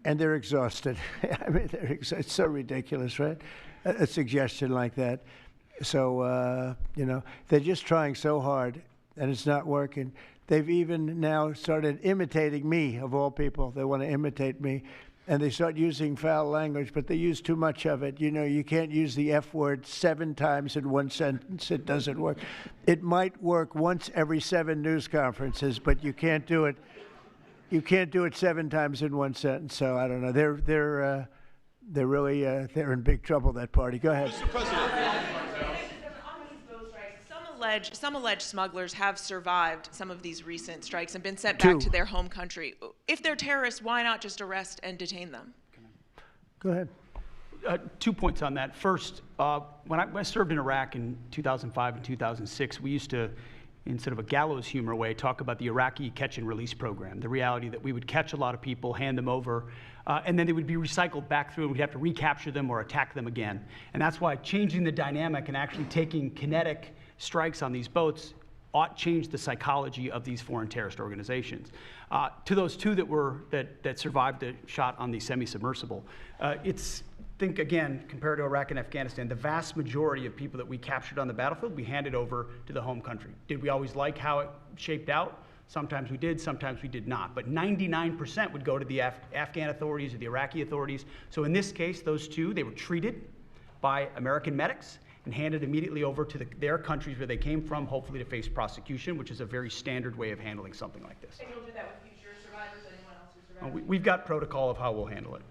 and they're exhausted. I mean, it's so ridiculous, right? A suggestion like that. So, you know, they're just trying so hard, and it's not working. They've even now started imitating me, of all people. They want to imitate me, and they start using foul language, but they use too much of it. You know, you can't use the F word 7 times in one sentence. It doesn't work. It might work once every 7 news conferences, but you can't do it. You can't do it 7 times in one sentence. So I don't know. They're really they're in big trouble. That party. Go ahead. Mr. President. Some alleged smugglers have survived some of these recent strikes and been sent back to their home country. If they're terrorists, why not just arrest and detain them? Go ahead. 2 points on that. First, when I served in Iraq in 2005 and 2006, we used to, in sort of a gallows humor way, talk about the Iraqi catch and release program, the reality that we would catch a lot of people, hand them over, and then they would be recycled back through, and we'd have to recapture them or attack them again. And that's why changing the dynamic and actually taking kinetic strikes on these boats ought change the psychology of these foreign terrorist organizations. To those 2 that survived the shot on the semi-submersible, think again, compared to Iraq and Afghanistan, the vast majority of people that we captured on the battlefield, we handed over to the home country. Did we always like how it shaped out? Sometimes we did, sometimes we did not. But 99% would go to the Afghan authorities or the Iraqi authorities. So in this case, those 2, they were treated by American medics and handed immediately over to their countries where they came from, hopefully to face prosecution, which is a very standard way of handling something like this. And you'll do that with future survivors, anyone else who survived? We've got protocol of how we'll handle it.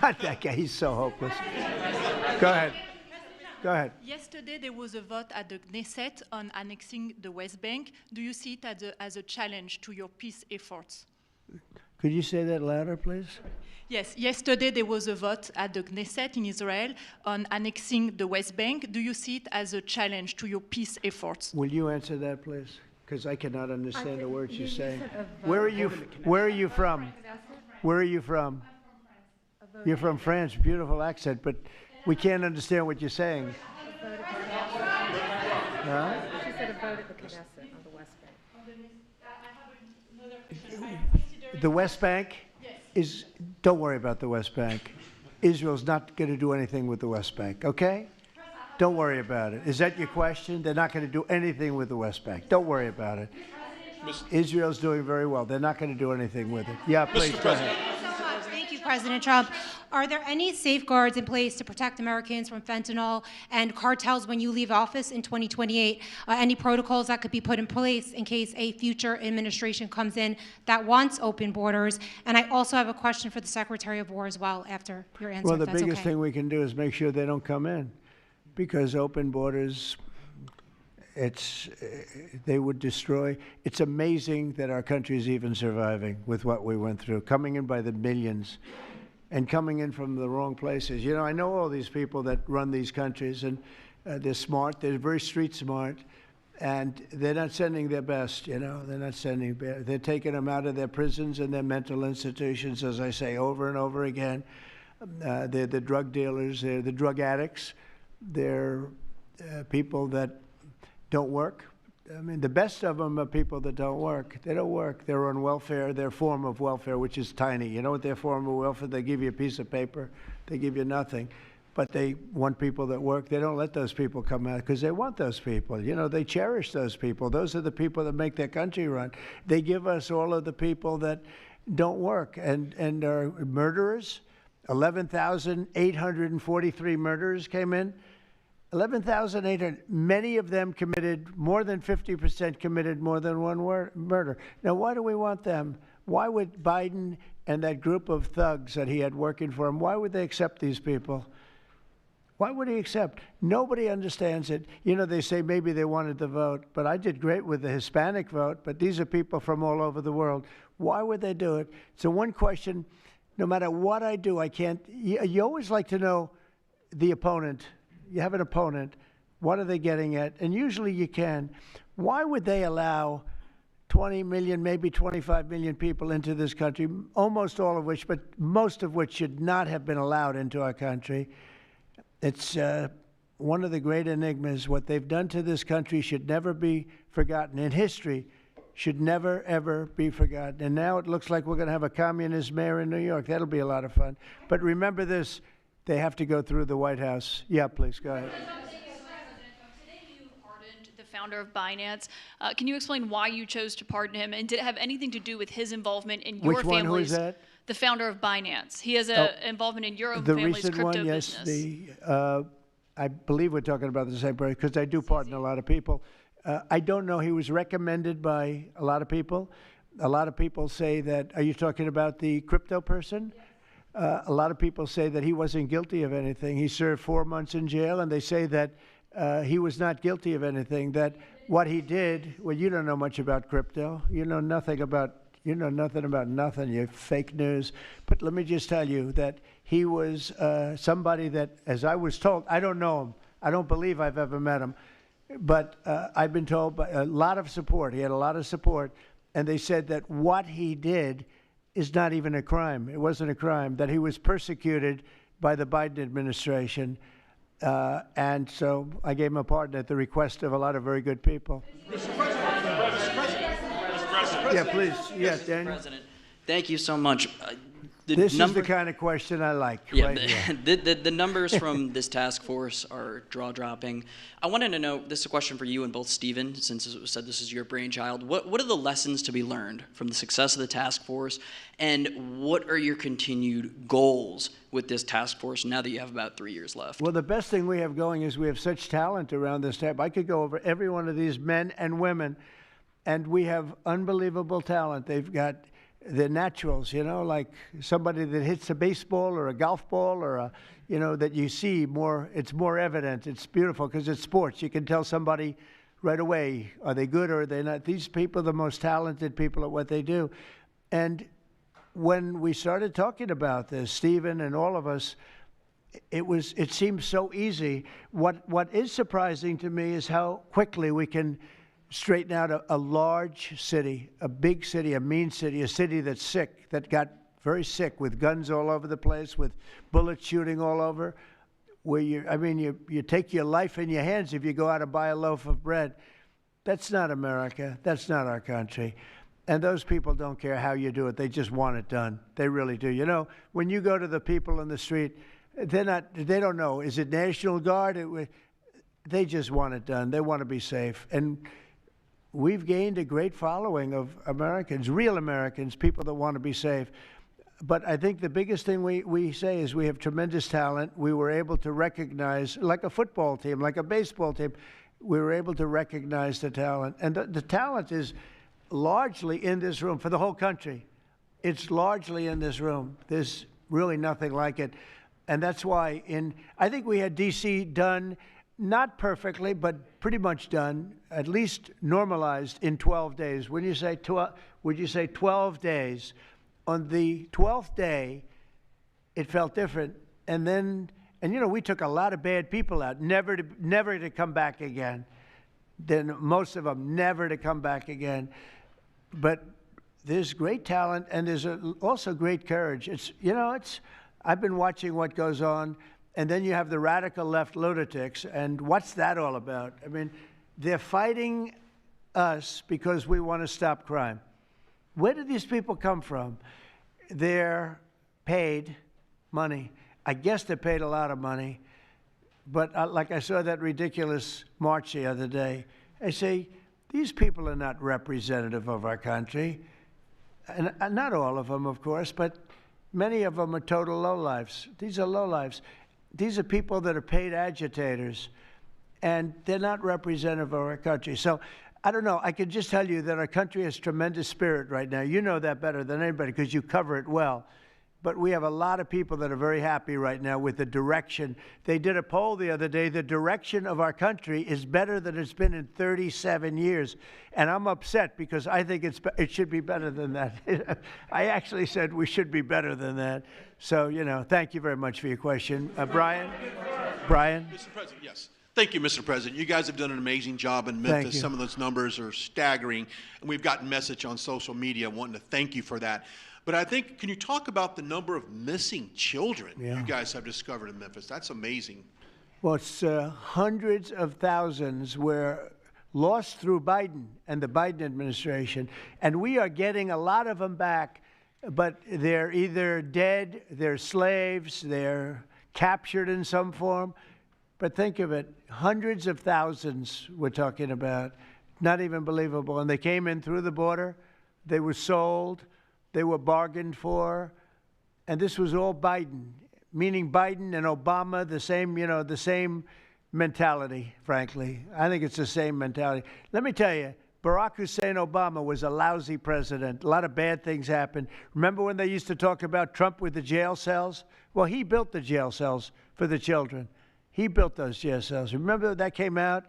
Not that guy. He's so hopeless. Go ahead. Go ahead. Yesterday, there was a vote at the Knesset on annexing the West Bank. Do you see it as a challenge to your peace efforts? Could you say that louder, please? Yes, yesterday there was a vote at the Knesset in Israel on annexing the West Bank. Do you see it as a challenge to your peace efforts? Will you answer that, please? Because I cannot understand the words you're saying. Where are you from? Where are you from? You're from France. Beautiful accent, but we can't understand what you're saying. Huh? She said a vote at the Knesset on the West Bank. The West Bank is, don't worry about the West Bank. Israel's not going to do anything with the West Bank, okay? Don't worry about it. Is that your question? They're not going to do anything with the West Bank. Don't worry about it. Israel's doing very well. They're not going to do anything with it. Yeah, please, go ahead. Thank you, President Trump. Are there any safeguards in place to protect Americans from fentanyl and cartels when you leave office in 2028? Any protocols that could be put in place in case a future administration comes in that wants open borders? And I also have a question for the Secretary of War as well after your answer, Well, the if that's biggest okay. thing we can do is make sure they don't come in, because open borders, they would destroy. It's amazing that our country is even surviving with what we went through, coming in by the millions and coming in from the wrong places. You know, I know all these people that run these countries, and they're smart. They're very street smart, and they're not sending their best, you know. They're not sending, they're taking them out of their prisons and their mental institutions, as I say over and over again. They're the drug dealers. They're the drug addicts. They're people that don't work. I mean, the best of them are people that don't work. They don't work. They're on welfare, their form of welfare, which is tiny. You know what their form of welfare? They give you a piece of paper. They give you nothing. But they want people that work. They don't let those people come out because they want those people. You know, they cherish those people. Those are the people that make their country run. They give us all of the people that don't work and are murderers. 11,843 murderers came in. 11,800, many of them committed, more than 50% committed more than one murder. Now, why do we want them? Why would Biden and that group of thugs that he had working for him, why would they accept these people? Why would he accept? Nobody understands it. You know, they say maybe they wanted the vote, but I did great with the Hispanic vote, but these are people from all over the world. Why would they do it? So one question, no matter what I do, I can't, you always like to know, the opponent, you have an opponent, what are they getting at? And usually you can. Why would they allow 20 million, maybe 25 million people into this country, almost all of which, but most of which should not have been allowed into our country? It's one of the great enigmas. What they've done to this country should never be forgotten. In history, should never, ever be forgotten. And now it looks like we're going to have a communist mayor in New York. That'll be a lot of fun. But remember this, they have to go through the White House. Yeah, please, go ahead. The founder of Binance. Can you explain why you chose to pardon him, and did it have anything to do with his involvement in your Which one? Who is family's? that? The founder of Binance. He has a involvement in your own The family's recent crypto one, yes. business. I believe we're talking about the same person, because I do pardon a lot of people. I don't know. He was recommended by a lot of people. A lot of people say that. Are you talking about the crypto person? Yes. A lot of people say that he wasn't guilty of anything. He served 4 months in jail, and they say that he was not guilty of anything. That what he did. Well, you don't know much about crypto. You know nothing about. You know nothing about nothing. You fake news. But let me just tell you that he was somebody that, as I was told, I don't know him. I don't believe I've ever met him. But I've been told by a lot of support. He had a lot of support. And they said that what he did is not even a crime. It wasn't a crime. That he was persecuted by the Biden administration. And so I gave him a pardon at the request of a lot of very good people. Yeah, please. Yes, Daniel. President, thank you so much. This is the kind of question I like. Yeah, right here. the numbers from this task force are jaw-dropping. I wanted to know, this is a question for you and both Stephen, since it was said this is your brainchild. What are the lessons to be learned from the success of the task force, and what are your continued goals with this task force now that you have about 3 years left? Well, the best thing we have going is we have such talent around this table. I could go over every one of these men and women, and we have unbelievable talent. They've got the naturals, you know, like somebody that hits a baseball or a golf ball or a, you know, that you see more, it's more evident. It's beautiful because it's sports. You can tell somebody right away, are they good or are they not? These people are the most talented people at what they do. And when we started talking about this, Stephen and all of us, it seems so easy. What is surprising to me is how quickly we can straighten out a large city, a big city, a mean city, a city that's sick, that got very sick with guns all over the place, with bullets shooting all over, where you take your life in your hands if you go out and buy a loaf of bread. That's not America. That's not our country. And those people don't care how you do it. They just want it done. They really do. You know, when you go to the people in the street, they don't know, is it National Guard? They just want it done. They want to be safe. And we've gained a great following of Americans, real Americans, people that want to be safe. But I think the biggest thing we say is we have tremendous talent. We were able to recognize, like a football team, like a baseball team, we were able to recognize the talent. And the talent is largely in this room for the whole country. It's largely in this room. There's really nothing like it. And that's why I think we had D.C. done, not perfectly, but pretty much done, at least normalized in 12 days. When you say 12, would you say 12 days? On the 12th day, it felt different. And you know, we took a lot of bad people out, never to come back again. Then most of them never to come back again. But there's great talent, and there's also great courage. I've been watching what goes on. And then you have the radical left lunatics, and what's that all about? I mean, they're fighting us because we want to stop crime. Where do these people come from? They're paid money. I guess they're paid a lot of money. But like I saw that ridiculous march the other day, I say, these people are not representative of our country. And not all of them, of course, but many of them are total lowlifes. These are lowlifes. These are people that are paid agitators, and they're not representative of our country. So I don't know. I can just tell you that our country has tremendous spirit right now. You know that better than anybody because you cover it well. But we have a lot of people that are very happy right now with the direction. They did a poll the other day. The direction of our country is better than it's been in 37 years. And I'm upset because I think it should be better than that. I actually said we should be better than that. So, you know, thank you very much for your question. Brian? Brian? Mr. President, yes. Thank you, Mr. President. You guys have done an amazing job in Thank Memphis. you. Some of those numbers are staggering, and we've gotten message on social media wanting to thank you for that. But I think, can you talk about the number of missing children you guys have discovered in Memphis? That's amazing. Well, it's hundreds of thousands were lost through Biden and the Biden administration, and we are getting a lot of them back, but they're either dead, they're slaves, they're captured in some form. But think of it, hundreds of thousands we're talking about, not even believable. And they came in through the border, they were sold, they were bargained for, and this was all Biden, meaning Biden and Obama, the same, you know, the same mentality, frankly. I think it's the same mentality. Let me tell you, Barack Hussein Obama was a lousy president. A lot of bad things happened. Remember when they used to talk about Trump with the jail cells? Well, he built the jail cells for the children. He built those jail cells. Remember that came out?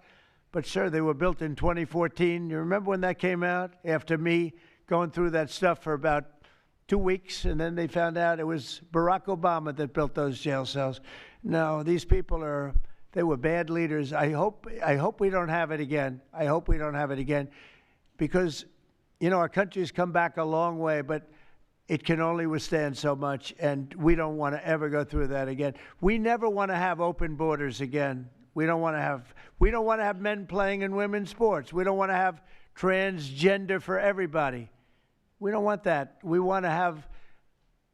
But, sir, they were built in 2014. You remember when that came out? After me going through that stuff for about 2 weeks, and then they found out it was Barack Obama that built those jail cells. No, these people they were bad leaders. I hope we don't have it again. I hope we don't have it again because, you know, our country's come back a long way, but it can only withstand so much, and we don't want to ever go through that again. We never want to have open borders again. We don't want to have men playing in women's sports. We don't want to have transgender for everybody. We don't want that. We want to have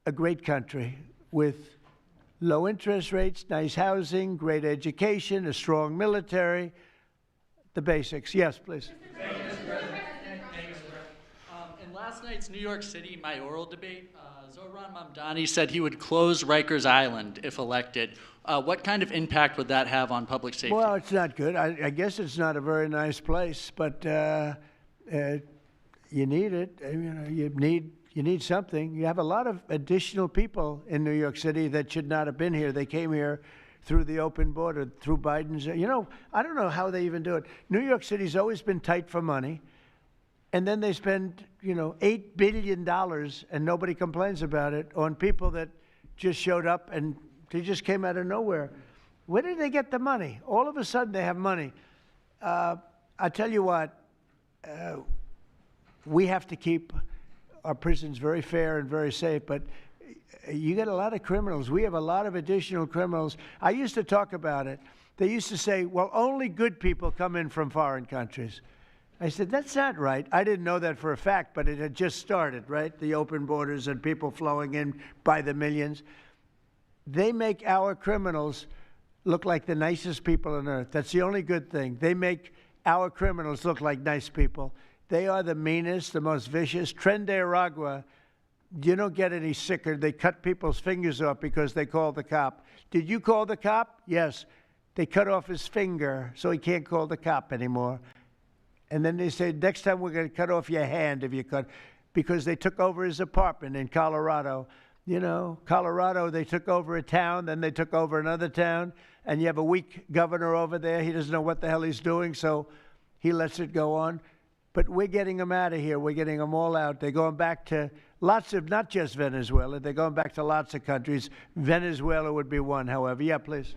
a great country with low interest rates, nice housing, great education, a strong military, the basics. Yes, please. In last night's New York City mayoral debate, Zohran Mamdani said he would close Rikers Island if elected. What kind of impact would that have on public safety? Well, it's not good. I guess it's not a very nice place, but you need it. I mean, you need something. You have a lot of additional people in New York City that should not have been here. They came here through the open border, through Biden's. You know, I don't know how they even do it. New York City's always been tight for money. And then they spend, you know, $8 billion, and nobody complains about it, on people that just showed up and they just came out of nowhere. Where did they get the money? All of a sudden they have money. I tell you what, we have to keep our prisons very fair and very safe, but you get a lot of criminals. We have a lot of additional criminals. I used to talk about it. They used to say, well, only good people come in from foreign countries. I said, that's not right. I didn't know that for a fact, but it had just started, right? The open borders and people flowing in by the millions. They make our criminals look like the nicest people on earth. That's the only good thing. They make our criminals look like nice people. They are the meanest, the most vicious. Tren de Aragua, you don't get any sicker. They cut people's fingers off because they called the cop. Did you call the cop? Yes. They cut off his finger so he can't call the cop anymore. And then they said, next time we're going to cut off your hand if you cut, because they took over his apartment in Colorado. You know, Colorado, they took over a town, then they took over another town, and you have a weak governor over there. He doesn't know what the hell he's doing, so he lets it go on. But we're getting them out of here. We're getting them all out. They're going back to lots of, not just Venezuela, they're going back to lots of countries. Venezuela would be one, however. Yeah, please.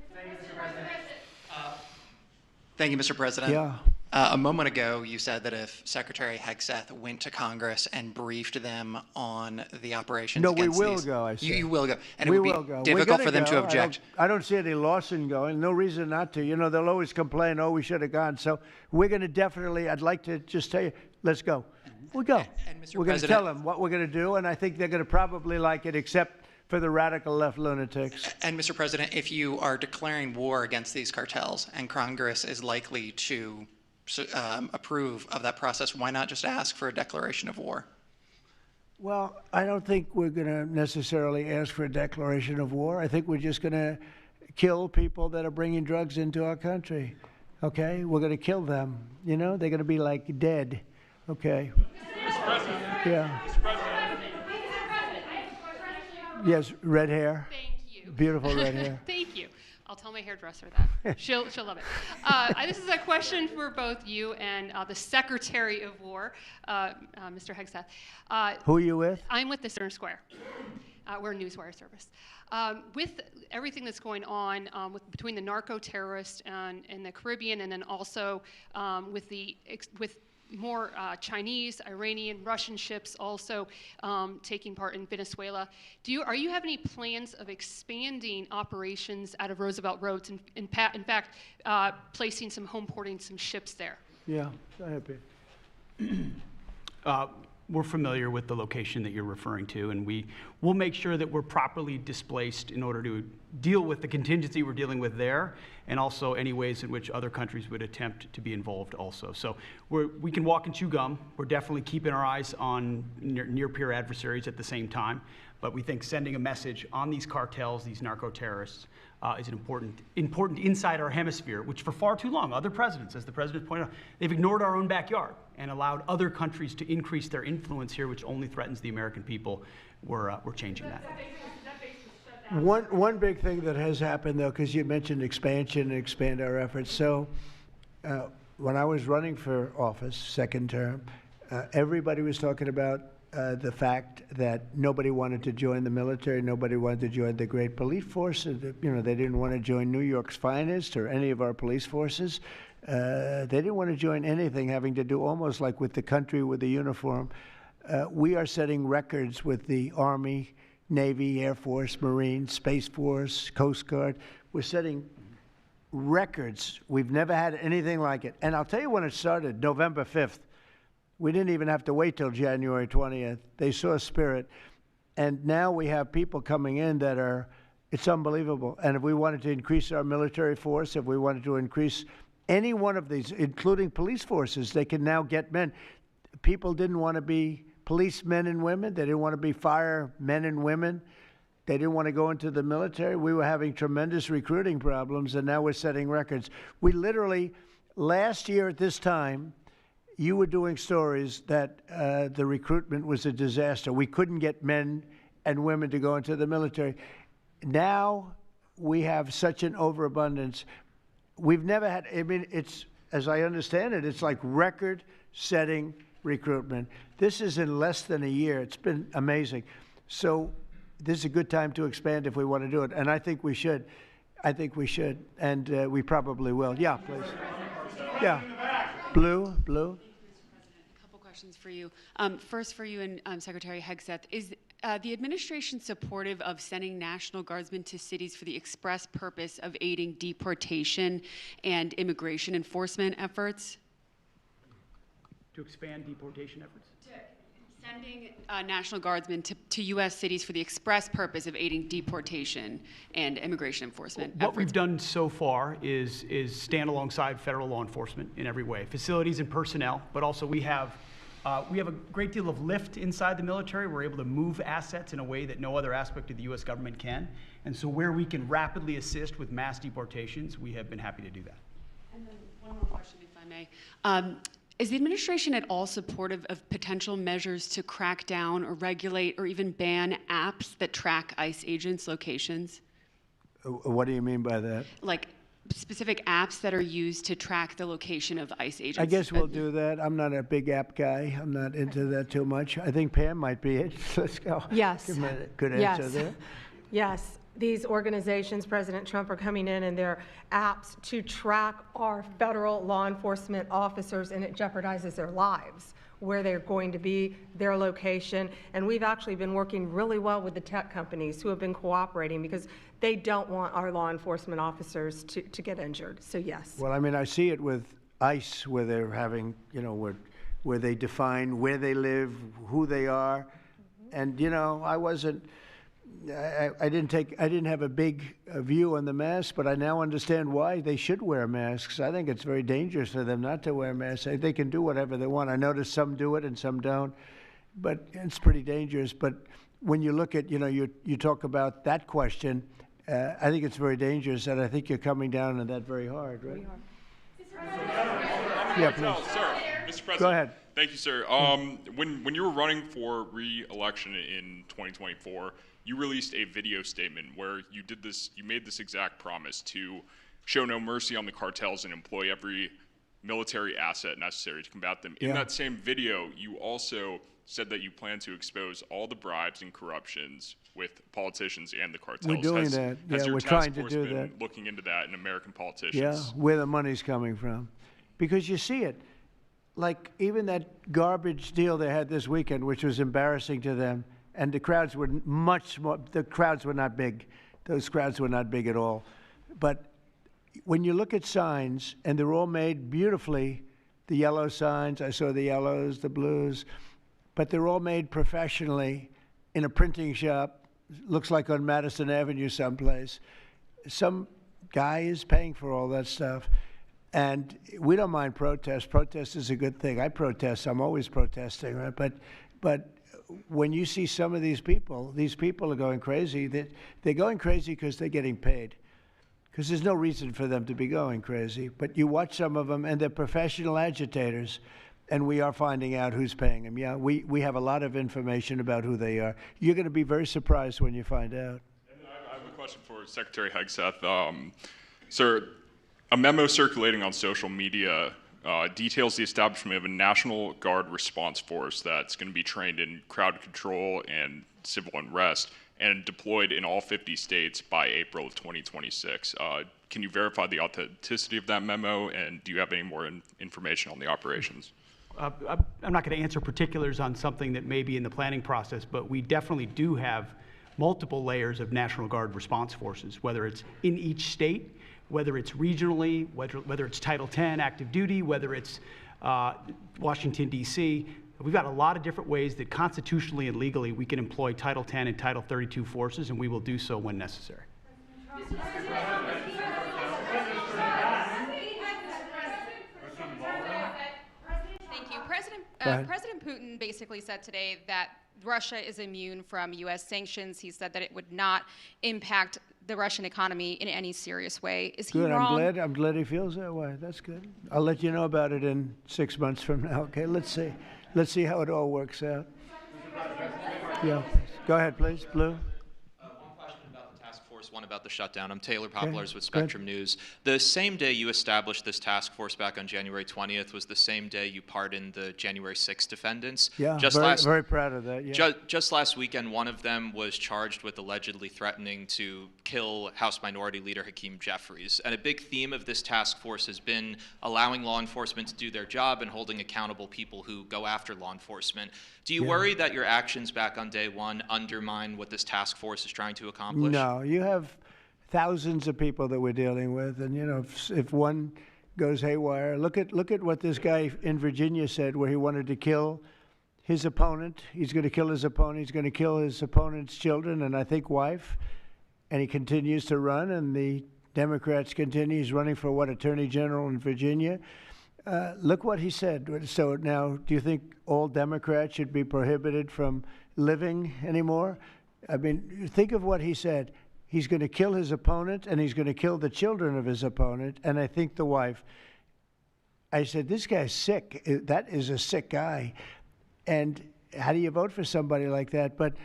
Thank you, Mr. President. Yeah. A moment ago, you said that if Secretary Hegseth went to Congress and briefed them on the operations No, we against will these, go, I said. You will go. And We it would will be go. We're difficult gonna for them to go. object. I don't see any loss in going. No reason not to. You know, they'll always complain, oh, we should have gone. So we're going to definitely, I'd like to just tell you, let's go. We'll go. We're going to tell them what we're going to do, and I think they're going to probably like it, except for the radical left lunatics. And Mr. President, if you are declaring war against these cartels and Congress is likely to approve of that process, why not just ask for a declaration of war? Well, I don't think we're going to necessarily ask for a declaration of war. I think we're just going to kill people that are bringing drugs into our country. Okay? We're going to kill them. You know, they're going to be like dead. Okay? Yeah. Yes, red hair. Thank you. Beautiful red hair. Thank you. I'll tell my hairdresser that. She'll love it. This is a question for both you and the Secretary of War, Mr. Hegseth. Who are you with? I'm with the Center Square. We're a newswire service. With everything that's going on between the narco terrorists in the Caribbean, and then also with more Chinese, Iranian, Russian ships also taking part in Venezuela. Are you have any plans of expanding operations out of Roosevelt Roads, and in fact, placing some home porting some ships there? Yeah, go ahead, Pete. We're familiar with the location that you're referring to, and we'll make sure that we're properly displaced in order to deal with the contingency we're dealing with there, and also any ways in which other countries would attempt to be involved also. So we can walk and chew gum. We're definitely keeping our eyes on near-peer adversaries at the same time, but we think sending a message on these cartels, these narco-terrorists, is an important inside our hemisphere, which for far too long, other presidents, as the president pointed out, they've ignored our own backyard and allowed other countries to increase their influence here, which only threatens the American people. We're changing that. One big thing that has happened, though, because you mentioned expansion and expand our efforts. So when I was running for office, second term, everybody was talking about the fact that nobody wanted to join the military, nobody wanted to join the great police force. They didn't want to join New York's finest or any of our police forces. They didn't want to join anything having to do almost like with the country with the uniform. We are setting records with the Army, Navy, Air Force, Marines, Space Force, Coast Guard. We're setting records. We've never had anything like it. And I'll tell you when it started, November 5th. We didn't even have to wait till January 20th. They saw spirit. And now we have people coming in that it's unbelievable. And if we wanted to increase our military force, if we wanted to increase any one of these, including police forces, they can now get men. People didn't want to be policemen and women. They didn't want to be firemen and women. They didn't want to go into the military. We were having tremendous recruiting problems, and now we're setting records. We literally, last year at this time, you were doing stories that the recruitment was a disaster. We couldn't get men and women to go into the military. Now we have such an overabundance. We've never had, it's, as I understand it, it's like record-setting recruitment. This is in less than a year. It's been amazing. So this is a good time to expand if we want to do it, and I think we should. And we probably will. Yeah, please. Yeah. Blue. Questions for you. First for you and Secretary Hegseth. Is the administration supportive of sending National Guardsmen to cities for the express purpose of aiding deportation and immigration enforcement efforts? To expand deportation efforts? Sending National Guardsmen to U.S. cities for the express purpose of aiding deportation and immigration enforcement efforts. What we've done so far is stand alongside federal law enforcement in every way, facilities and personnel, but also we have a great deal of lift inside the military. We're able to move assets in a way that no other aspect of the U.S. government can. And so where we can rapidly assist with mass deportations, we have been happy to do that. And then one more question, if I may. Is the administration at all supportive of potential measures to crack down or regulate or even ban apps that track ICE agents' locations? What do you mean by that? Like specific apps that are used to track the location of ICE agents? I guess we'll do that. I'm not a big app guy. I'm not into that too much. I think Pam might be it. Let's go. Yes. Give me a good answer there. Yes. These organizations, President Trump, are coming in and their apps to track our federal law enforcement officers, and it jeopardizes their lives, where they're going to be, their location. And we've actually been working really well with the tech companies who have been cooperating because they don't want our law enforcement officers to get injured. So yes. Well, I mean, I see it with ICE, where they're having, where they define where they live, who they are. And, I didn't have a big view on the mask, but I now understand why they should wear masks. I think it's very dangerous for them not to wear masks. They can do whatever they want. I notice some do it and some don't, but it's pretty dangerous. But when you look at, you talk about that question, I think it's very dangerous, and I think you're coming down on that very hard, right? Yeah, please. Sir, Mr. President. Go ahead. Thank you, sir. When you were running for re-election in 2024, you released a video statement where you made this exact promise to show no mercy on the cartels and employ every military asset necessary to combat them. In that same video, you also said that you plan to expose all the bribes and corruptions with politicians and the cartels. We're doing has, that. Has Yeah, your we're task trying to force do been that. looking into that in American politicians? Yeah, where the money's coming from. Because you see it. Like even that garbage deal they had this weekend, which was embarrassing to them, and the crowds were much more, the crowds were not big. Those crowds were not big at all. But when you look at signs, and they're all made beautifully, the yellow signs, I saw the yellows, the blues, but they're all made professionally in a printing shop, looks like on Madison Avenue someplace. Some guy is paying for all that stuff. And we don't mind protest. Protest is a good thing. I protest. I'm always protesting, right? But when you see some of these people are going crazy. They're going crazy because they're getting paid. Because there's no reason for them to be going crazy. But you watch some of them, and they're professional agitators, and we are finding out who's paying them. Yeah, we have a lot of information about who they are. You're going to be very surprised when you find out. And I have a question for Secretary Hegseth. Sir, a memo circulating on social media details the establishment of a National Guard response force that's going to be trained in crowd control and civil unrest and deployed in all 50 states by April of 2026. Can you verify the authenticity of that memo, and do you have any more information on the operations? I'm not going to answer particulars on something that may be in the planning process, but we definitely do have multiple layers of National Guard response forces, whether it's in each state, whether it's regionally, whether it's Title 10 active duty, whether it's Washington, D.C. We've got a lot of different ways that constitutionally and legally we can employ Title 10 and Title 32 forces, and we will do so when necessary. Thank you. President Putin basically said today that Russia is immune from U.S. sanctions. He said that it would not impact the Russian economy in any serious way. Is he Good. wrong? I'm glad he feels that way. That's good. I'll let you know about it in 6 months from now. Okay. Let's see how it all works out. Yeah. Go ahead, please. Blue. One about the shutdown. I'm Taylor Poplars with Spectrum News. The same day you established this task force back on January 20th was the same day you pardoned the January 6th defendants. Yeah, very proud of that. Yeah. Just last weekend, one of them was charged with allegedly threatening to kill House Minority Leader Hakeem Jeffries. And a big theme of this task force has been allowing law enforcement to do their job and holding accountable people who go after law enforcement. Do you worry that your actions back on day one undermine what this task force is trying to accomplish? No, you have thousands of people that we're dealing with, and if one goes haywire, look at what this guy in Virginia said, where he wanted to kill his opponent. He's going to kill his opponent. He's going to kill his opponent's children and I think wife, and he continues to run. And the Democrats continue. He's running for Attorney General in Virginia. Look what he said. So now, do you think all Democrats should be prohibited from living anymore? I mean, think of what he said. He's going to kill his opponent, and he's going to kill the children of his opponent, and I think the wife. I said, this guy's sick. That is a sick guy. And how do you vote for somebody like that? But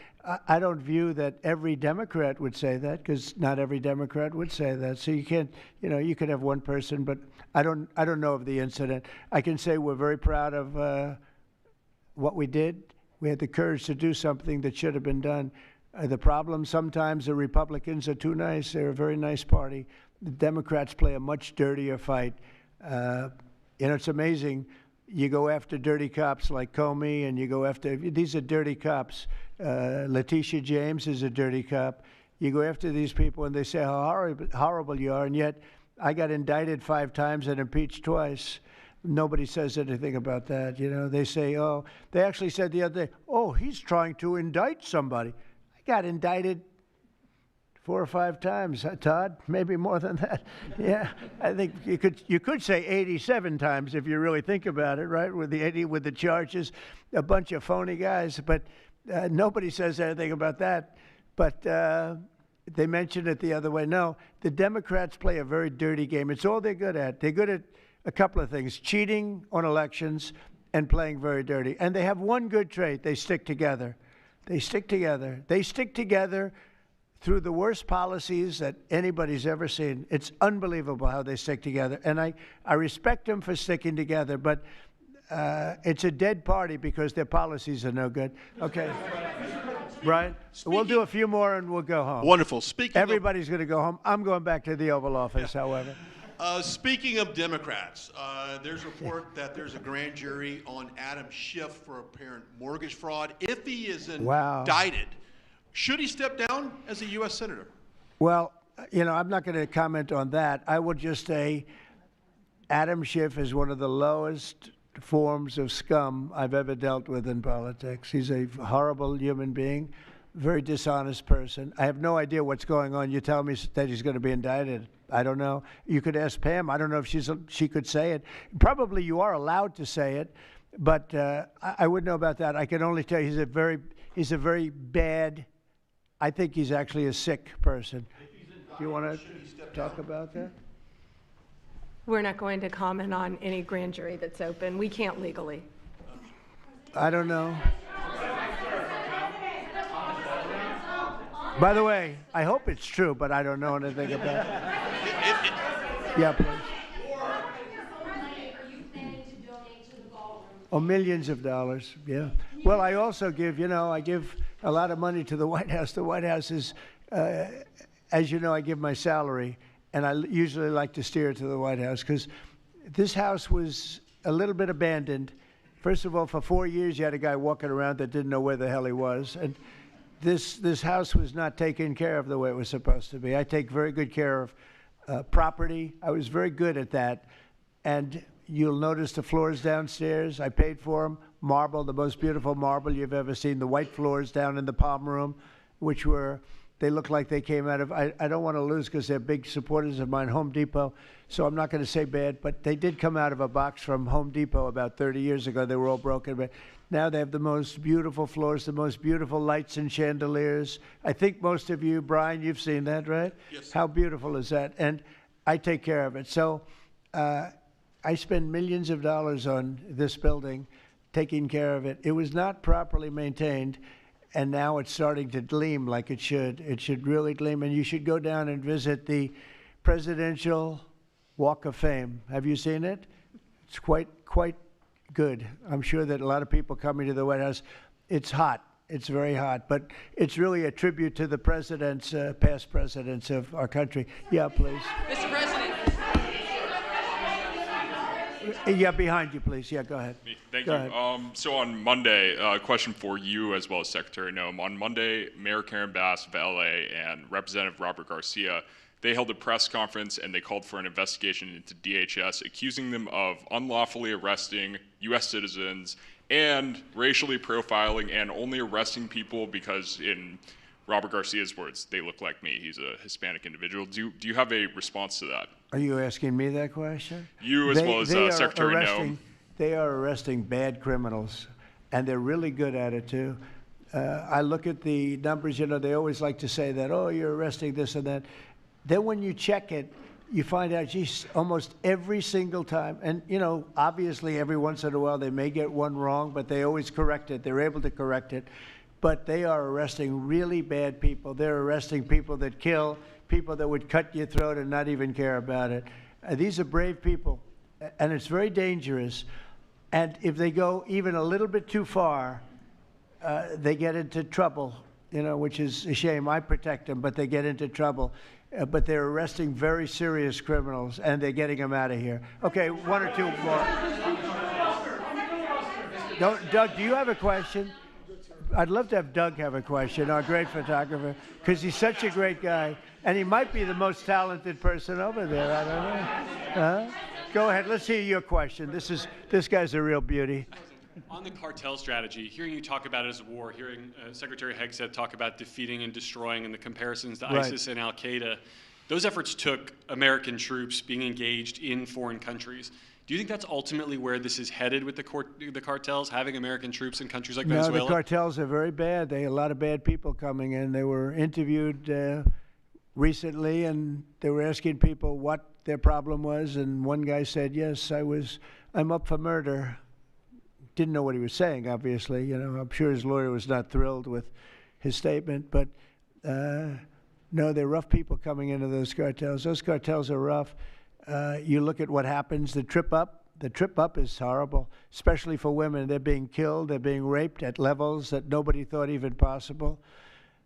I don't view that every Democrat would say that, because not every Democrat would say that. So you can't, you could have one person, but I don't know of the incident. I can say we're very proud of what we did. We had the courage to do something that should have been done. The problem, sometimes the Republicans are too nice. They're a very nice party. The Democrats play a much dirtier fight. It's amazing. You go after dirty cops like Comey, and you go after, these are dirty cops. Letitia James is a dirty cop. You go after these people, and they say how horrible you are, and yet I got indicted 5 times and impeached twice. Nobody says anything about that. They say, they actually said the other day, he's trying to indict somebody. I got indicted 4 or 5 times, Todd, maybe more than that. Yeah, I think you could say 87 times if you really think about it, right? With the charges, a bunch of phony guys, but nobody says anything about that. But they mentioned it the other way. No, the Democrats play a very dirty game. It's all they're good at. They're good at a couple of things: cheating on elections and playing very dirty. And they have one good trait: they stick together. They stick together. They stick together through the worst policies that anybody's ever seen. It's unbelievable how they stick together. And I respect them for sticking together, but It's a dead party because their policies are no good. Okay. Brian, we'll do a few more and we'll go home. Wonderful. Speaking Everybody's going to go home. I'm going back to the Oval Office, however. Speaking of Democrats, there's a report that there's a grand jury on Adam Schiff for apparent mortgage fraud. If he is indicted, should he step down as a U.S. Senator? Well, I'm not going to comment on that. I will just say Adam Schiff is one of the lowest forms of scum I've ever dealt with in politics. He's a horrible human being, very dishonest person. I have no idea what's going on. You tell me that he's going to be indicted. I don't know. You could ask Pam. I don't know if she could say it. Probably you are allowed to say it, but I wouldn't know about that. I can only tell you he's a very bad. I think he's actually a sick person. Do you want to talk about that? We're not going to comment on any grand jury that's open. We can't legally. I don't know. By the way, I hope it's true, but I don't know anything about it. Yeah, please. Oh, millions of dollars, yeah. Well, I also give, I give a lot of money to the White House. The White House is, as you know, I give my salary. And I usually like to steer to the White House because this house was a little bit abandoned. First of all, for 4 years, you had a guy walking around that didn't know where the hell he was. And this house was not taken care of the way it was supposed to be. I take very good care of property. I was very good at that. And you'll notice the floors downstairs. I paid for them. Marble, the most beautiful marble you've ever seen. The white floors down in the palm room, which were... They look like they came out of, I don't want to lose because they're big supporters of mine, Home Depot, so I'm not going to say bad, but they did come out of a box from Home Depot about 30 years ago. They were all broken, but now they have the most beautiful floors, the most beautiful lights and chandeliers. I think most of you, Brian, you've seen that, right? Yes. How beautiful is that? And I take care of it. So I spend millions of dollars on this building, taking care of it. It was not properly maintained. And now it's starting to gleam like it should. It should really gleam. And you should go down and visit the Presidential Walk of Fame. Have you seen it? It's quite good. I'm sure that a lot of people coming to the White House, it's hot. It's very hot. But it's really a tribute to the presidents, past presidents of our country. Yeah, please. Mr. President. Yeah, behind you, please. Yeah, go ahead. Thank Go you. ahead. So on Monday, a question for you as well as Secretary Noem. On Monday, Mayor Karen Bass of LA and Representative Robert Garcia, they held a press conference and they called for an investigation into DHS, accusing them of unlawfully arresting U.S. citizens and racially profiling and only arresting people because, in Robert Garcia's words, they look like me. He's a Hispanic individual. Do you have a response to that? Are you asking me that question? You as well as Secretary Noem. They are arresting bad criminals, and they're really good at it, too. I look at the numbers, they always like to say that, oh, you're arresting this and that. Then when you check it, you find out, geez, almost every single time, and, obviously every once in a while they may get one wrong, but they always correct it. They're able to correct it. But they are arresting really bad people. They're arresting people that kill, people that would cut your throat and not even care about it. These are brave people, and it's very dangerous. And if they go even a little bit too far, they get into trouble, which is a shame. I protect them, but they get into trouble. But they're arresting very serious criminals, and they're getting them out of here. Okay, one or two more. Doug, do you have a question? I'd love to have Doug have a question, our great photographer, because he's such a great guy. And he might be the most talented person over there. I don't know. Go ahead. Let's hear your question. This guy's a real beauty. On the cartel strategy, hearing you talk about it as a war, hearing Secretary Hegseth talk about defeating and destroying and the comparisons to ISIS and Al-Qaeda, those efforts took American troops being engaged in foreign countries. Do you think that's ultimately where this is headed with the cartels, having American troops in countries like Venezuela? No, the cartels are very bad. They have a lot of bad people coming in. They were interviewed recently, and they were asking people what their problem was, and one guy said, yes, I'm up for murder. Didn't know what he was saying, obviously. I'm sure his lawyer was not thrilled with his statement, but no, they're rough people coming into those cartels. Those cartels are rough. You look at what happens, the trip up, The trip up is horrible, especially for women. They're being killed, they're being raped at levels that nobody thought even possible.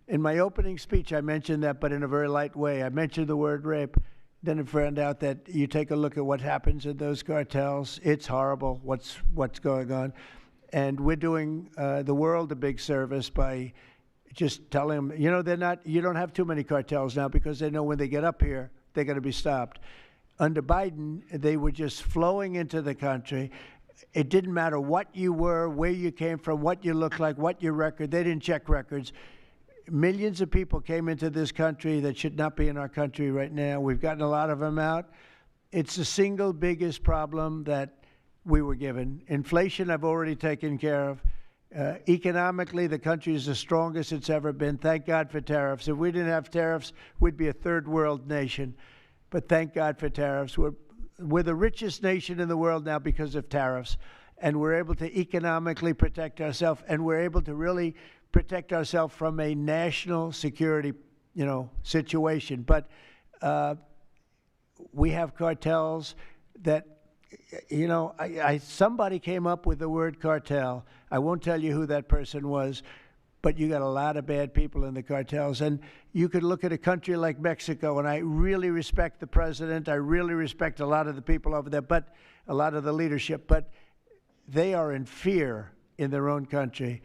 In my opening speech, I mentioned that, but in a very light way. I mentioned the word rape. Then I found out that you take a look at what happens in those cartels. It's horrible what's going on. And we're doing the world a big service by just telling them, you know, you don't have too many cartels now because they know when they get up here, they're going to be stopped. Under Biden, they were just flowing into the country. It didn't matter what you were, where you came from, what you looked like, what your record. They didn't check records. Millions of people came into this country that should not be in our country right now. We've gotten a lot of them out. It's the single biggest problem that we were given. Inflation, I've already taken care of. Economically, the country is the strongest it's ever been. Thank God for tariffs. If we didn't have tariffs, we'd be a third world nation. But thank God for tariffs. We're the richest nation in the world now because of tariffs. And we're able to economically protect ourselves, and we're able to really protect ourselves from a national security, situation. But we have cartels that, somebody came up with the word cartel. I won't tell you who that person was, but you got a lot of bad people in the cartels. And you could look at a country like Mexico, and I really respect the president. I really respect a lot of the people over there, but a lot of the leadership. But they are in fear in their own country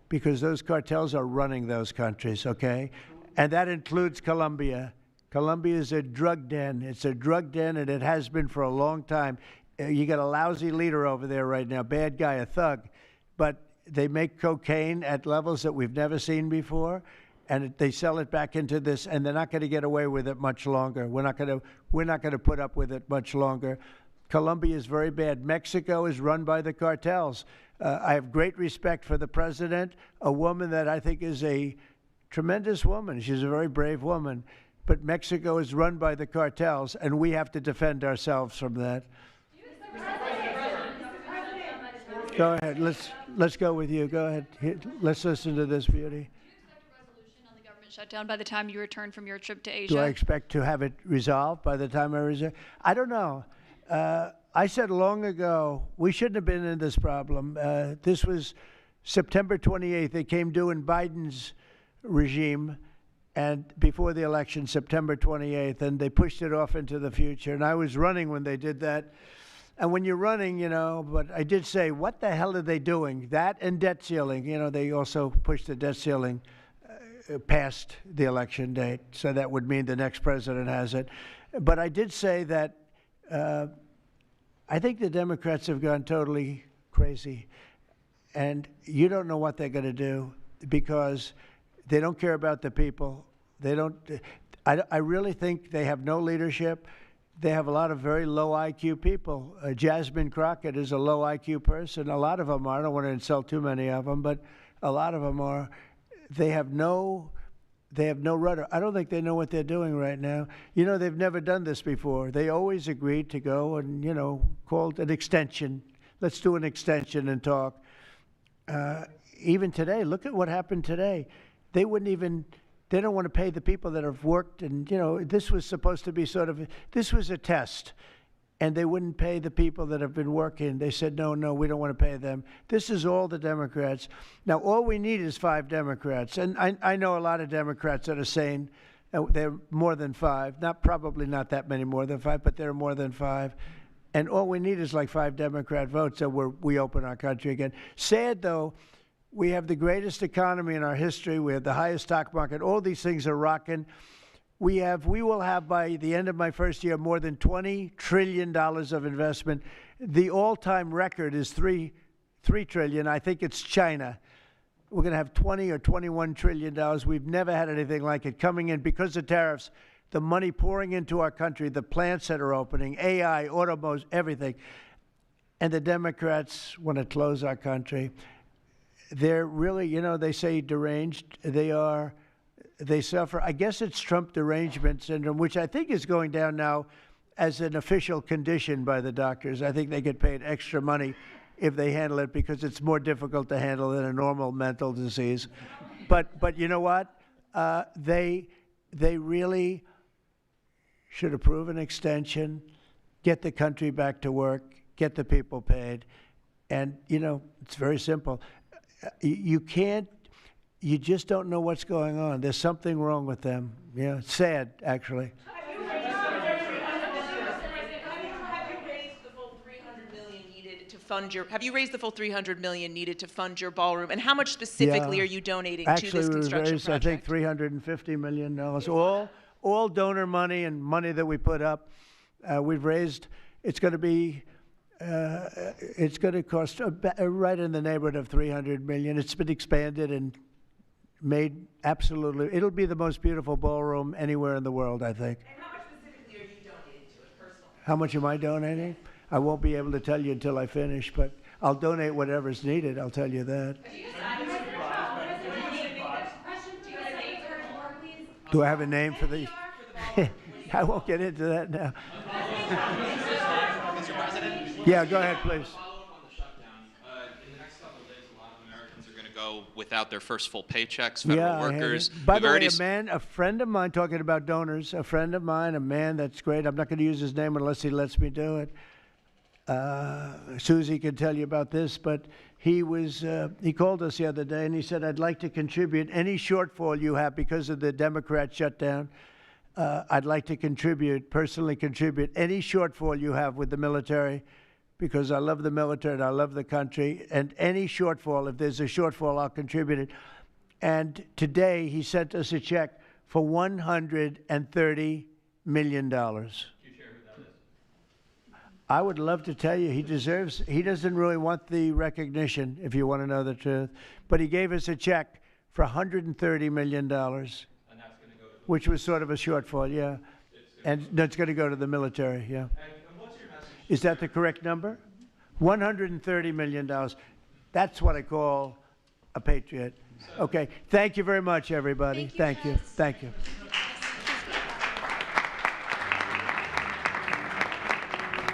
because those cartels are running those countries, okay? And that includes Colombia. Colombia is a drug den. It's a drug den, and it has been for a long time. You got a lousy leader over there right now, bad guy, a thug. But they make cocaine at levels that we've never seen before, and they sell it back into this, and they're not going to get away with it much longer. We're not going to put up with it much longer. Colombia is very bad. Mexico is run by the cartels. I have great respect for the president, a woman that I think is a tremendous woman. She's a very brave woman. But Mexico is run by the cartels, and we have to defend ourselves from that. Go ahead. Let's go with you. Go ahead. Let's listen to this beauty. Shutdown by the time you return from your trip to Asia? Do I expect to have it resolved by the time I return? I don't know. I said long ago we shouldn't have been in this problem. This was September 28th. It came due in Biden's regime, and before the election, September 28th, and they pushed it off into the future. And I was running when they did that. And when you're running, but I did say, what the hell are they doing? That and debt ceiling. They also pushed the debt ceiling past the election date, so that would mean the next president has it. But I did say that I think the Democrats have gone totally crazy, and you don't know what they're going to do because they don't care about the people. They don't. I really think they have no leadership. They have a lot of very low IQ people. Jasmine Crockett is a low IQ person. A lot of them are. I don't want to insult too many of them, but a lot of them are. They have no rudder. I don't think they know what they're doing right now. They've never done this before. They always agreed to go and, called an extension. Let's do an extension and talk. Even today, look at what happened today. They don't want to pay the people that have worked. And, this was supposed to be this was a test. And they wouldn't pay the people that have been working. They said, no, we don't want to pay them. This is all the Democrats. Now, all we need is 5 Democrats. And I know a lot of Democrats that are saying they're more than 5. Probably not that many more than 5, but they're more than 5. And all we need is like 5 Democrat votes so we open our country again. Sad, though, we have the greatest economy in our history. We have the highest stock market. All these things are rocking. We will have, by the end of my first year, more than $20 trillion of investment. The all-time record is $3 trillion. I think it's China. We're going to have $20 or $21 trillion. We've never had anything like it coming in because of tariffs. The money pouring into our country, the plants that are opening, AI, automobiles, everything. And the Democrats want to close our country. They're really, they say deranged. They suffer. I guess it's Trump derangement syndrome, which I think is going down now as an official condition by the doctors. I think they get paid extra money if they handle it because it's more difficult to handle than a normal mental disease. But you know what? They really should approve an extension, get the country back to work, get the people paid. And, you know, it's very simple. You can't, you just don't know what's going on. There's something wrong with them. Yeah, it's sad, actually. Have you raised the full $300 million needed to fund your? Have you raised the full $300 million needed to fund your ballroom? And how much specifically are you donating to this construction raised, project? I think, $350 million. All donor money and money that we put up. We've raised. It's going to be. It's going to cost right in the neighborhood of $300 million. It's been expanded and made absolutely. It'll be the most beautiful ballroom anywhere in the world, I think. And how much specifically are you donating to it personally? How much am I donating? I won't be able to tell you until I finish, but I'll donate whatever's needed. I'll tell you that. Do I have a name for these? I won't get into that now. Yeah, go ahead, please. In the next couple of days, a lot of Americans are going to go without their first full paychecks. Federal workers. By the way, a friend of mine, talking about donors, a friend of mine, a man that's great. I'm not going to use his name unless he lets me do it. Susie can tell you about this, but he called us the other day and he said, I'd like to contribute any shortfall you have because of the Democrat shutdown. I'd like to personally contribute any shortfall you have with the military, because I love the military and I love the country, and any shortfall, if there's a shortfall, I'll contribute it. And today he sent us a check for $130 million. I would love to tell you he doesn't really want the recognition, if you want to know the truth, but he gave us a check for $130 million, which was sort of a shortfall, yeah. And that's going to go to the military, yeah. Is that the correct number? $130 million. That's what I call a patriot. Okay. Thank you very much, everybody. Thank you. Thank you.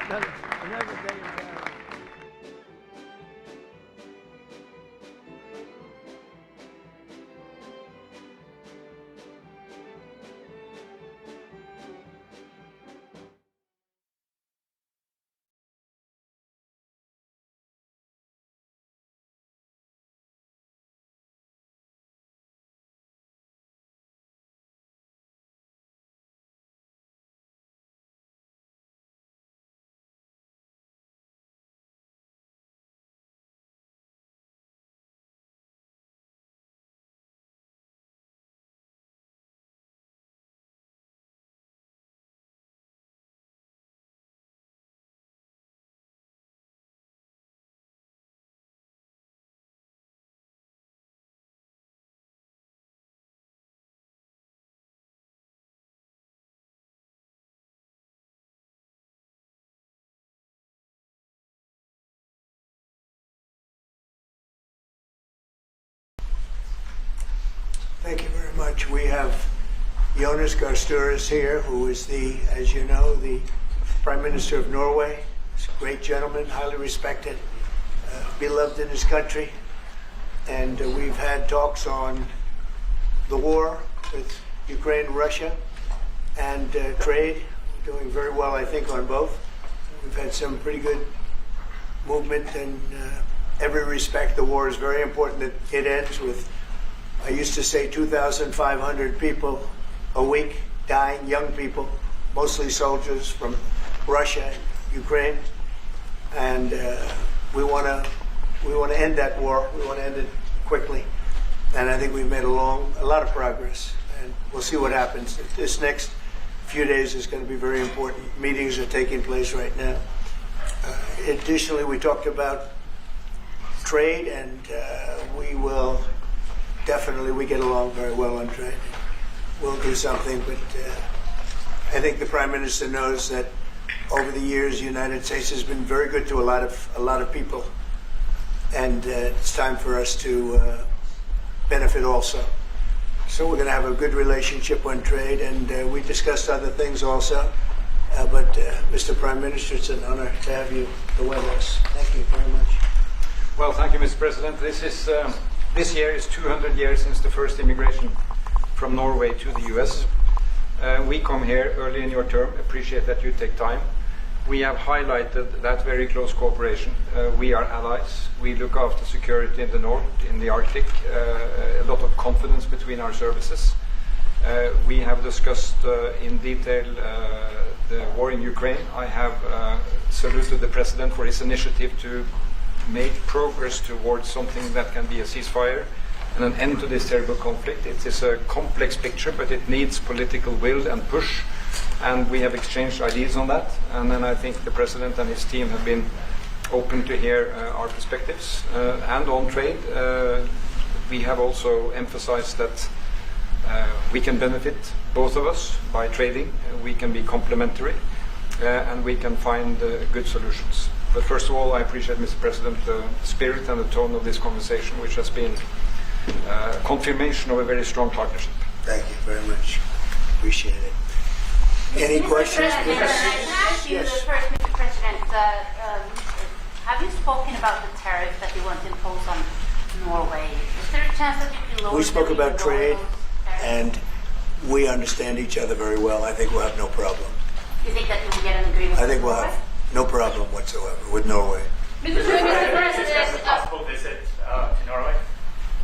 Another day in town. Thank you very much. We have Jonas Gahr Støre here, who is as you know, the Prime Minister of Norway. He's a great gentleman, highly respected, beloved in his country. And we've had talks on the war with Ukraine, Russia, and trade. We're doing very well, I think, on both. We've had some pretty good movement in every respect. The war is very important that it ends with, I used to say, 2,500 people a week dying, young people, mostly soldiers from Russia and Ukraine. And we want to end that war. We want to end it quickly. And I think we've made a lot of progress. And we'll see what happens. This next few days is going to be very important. Meetings are taking place right now. Additionally, we talked about trade, and we will definitely, we get along very well on trade. We'll do something, but I think the Prime Minister knows that over the years, the United States has been very good to a lot of people, and it's time for us to benefit also. So we're going to have a good relationship on trade, and we discussed other things also. But Mr. Prime Minister, it's an honor to have you with us. Thank you very much. Well, thank you, Mr. President. This year is 200 years since the first immigration from Norway to the U.S. We come here early in your term. Appreciate that you take time. we have highlighted that very close cooperation. We are allies. We look after security in the north, in the Arctic, a lot of confidence between our services. We have discussed in detail the war in Ukraine. I have saluted the President for his initiative to make progress towards something that can be a ceasefire and an end to this terrible conflict. It is a complex picture, but it needs political will and push, and we have exchanged ideas on that. And then I think the President and his team have been open to hear our perspectives. And on trade, we have also emphasized that we can benefit, both of us, by trading. We can be complementary, and we can find good solutions. But first of all, I appreciate, Mr. President, the spirit and the tone of this conversation, which has been confirmation of a very strong partnership. Thank you very much. Appreciate it. Any questions? Yes. First, Mr. President, have you spoken about the tariff that you want to impose on Norway? Is there a chance that you can lower? We spoke about trade, and we understand each other very well. I think we'll have no problem. You think that you will get an agreement? I think we'll have no problem whatsoever with Norway. Mr. President, a possible visit to Norway?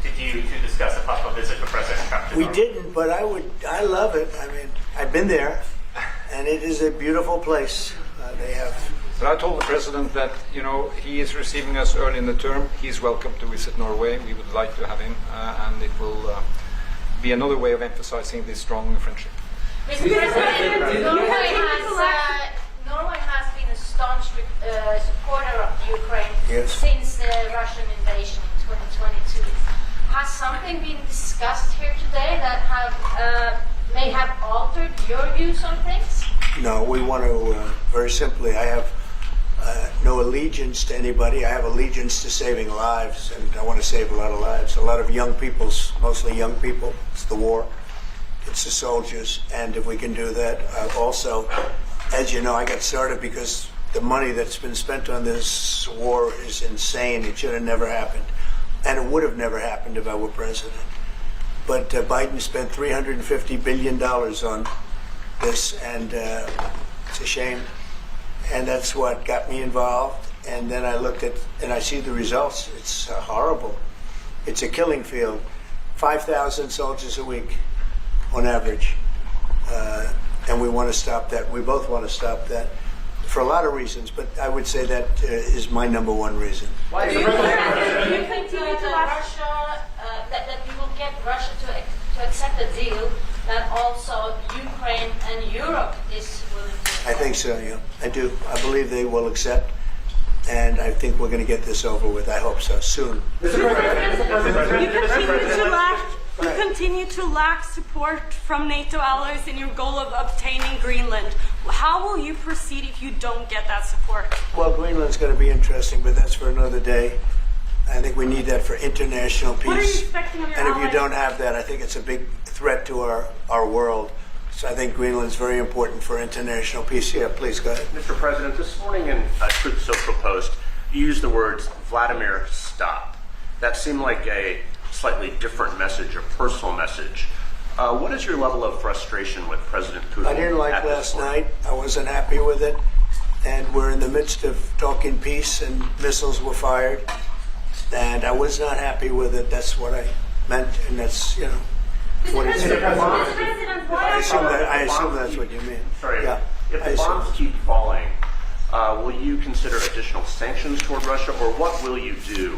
Did you two discuss a possible visit for President Trump to We Norway? didn't, but I love it. I mean, I've been there, and it is a beautiful place. They have. But I told the President that, you know, he is receiving us early in the term. He's welcome to visit Norway. We would like to have him, and it will be another way of emphasizing this strong friendship. Mr. President, Norway has been a staunch supporter of Ukraine since the Russian invasion in 2022. Has something been discussed here today that may have altered your views on things? No, we want to, very simply, I have no allegiance to anybody. I have allegiance to saving lives, and I want to save a lot of lives. A lot of young people, mostly young people. It's the war. It's the soldiers. And if we can do that, also, as you know, I got started because the money that's been spent on this war is insane. It should have never happened. And it would have never happened if I were president. But Biden spent $350 billion on this, and it's a shame. And that's what got me involved. And then I looked at, and I see the results. It's horrible. It's a killing field. 5,000 soldiers a week on average. And we want to stop that. We both want to stop that for a lot of reasons, but I would say that is my number one reason. Why do you continue to Russia, that you will get Russia to accept a deal that also Ukraine and Europe is willing to? I think so, yeah. I do. I believe they will accept, and I think we're going to get this over with. I hope so, soon. You continue to lack support from NATO allies in your goal of obtaining Greenland. How will you proceed if you don't get that support? Well, Greenland's going to be interesting, but that's for another day. I think we need that for international peace. What are you expecting of your and if allies? you don't have that, I think it's a big threat to our world. So I think Greenland's very important for international peace. Yeah, please go ahead. Mr. President, this morning in Truth Social Post, you used the words, Vladimir, stop. That seemed like a slightly different message, a personal message. What is your level of frustration with President Putin? I didn't like last night. I wasn't happy with it. And we're in the midst of talking peace, and missiles were fired. And I was not happy with it. That's what I meant, and that's, you know, what it is. I assume that's what you mean. Sorry, yeah, if the bombs keep falling, will you consider additional sanctions toward Russia, or what will you do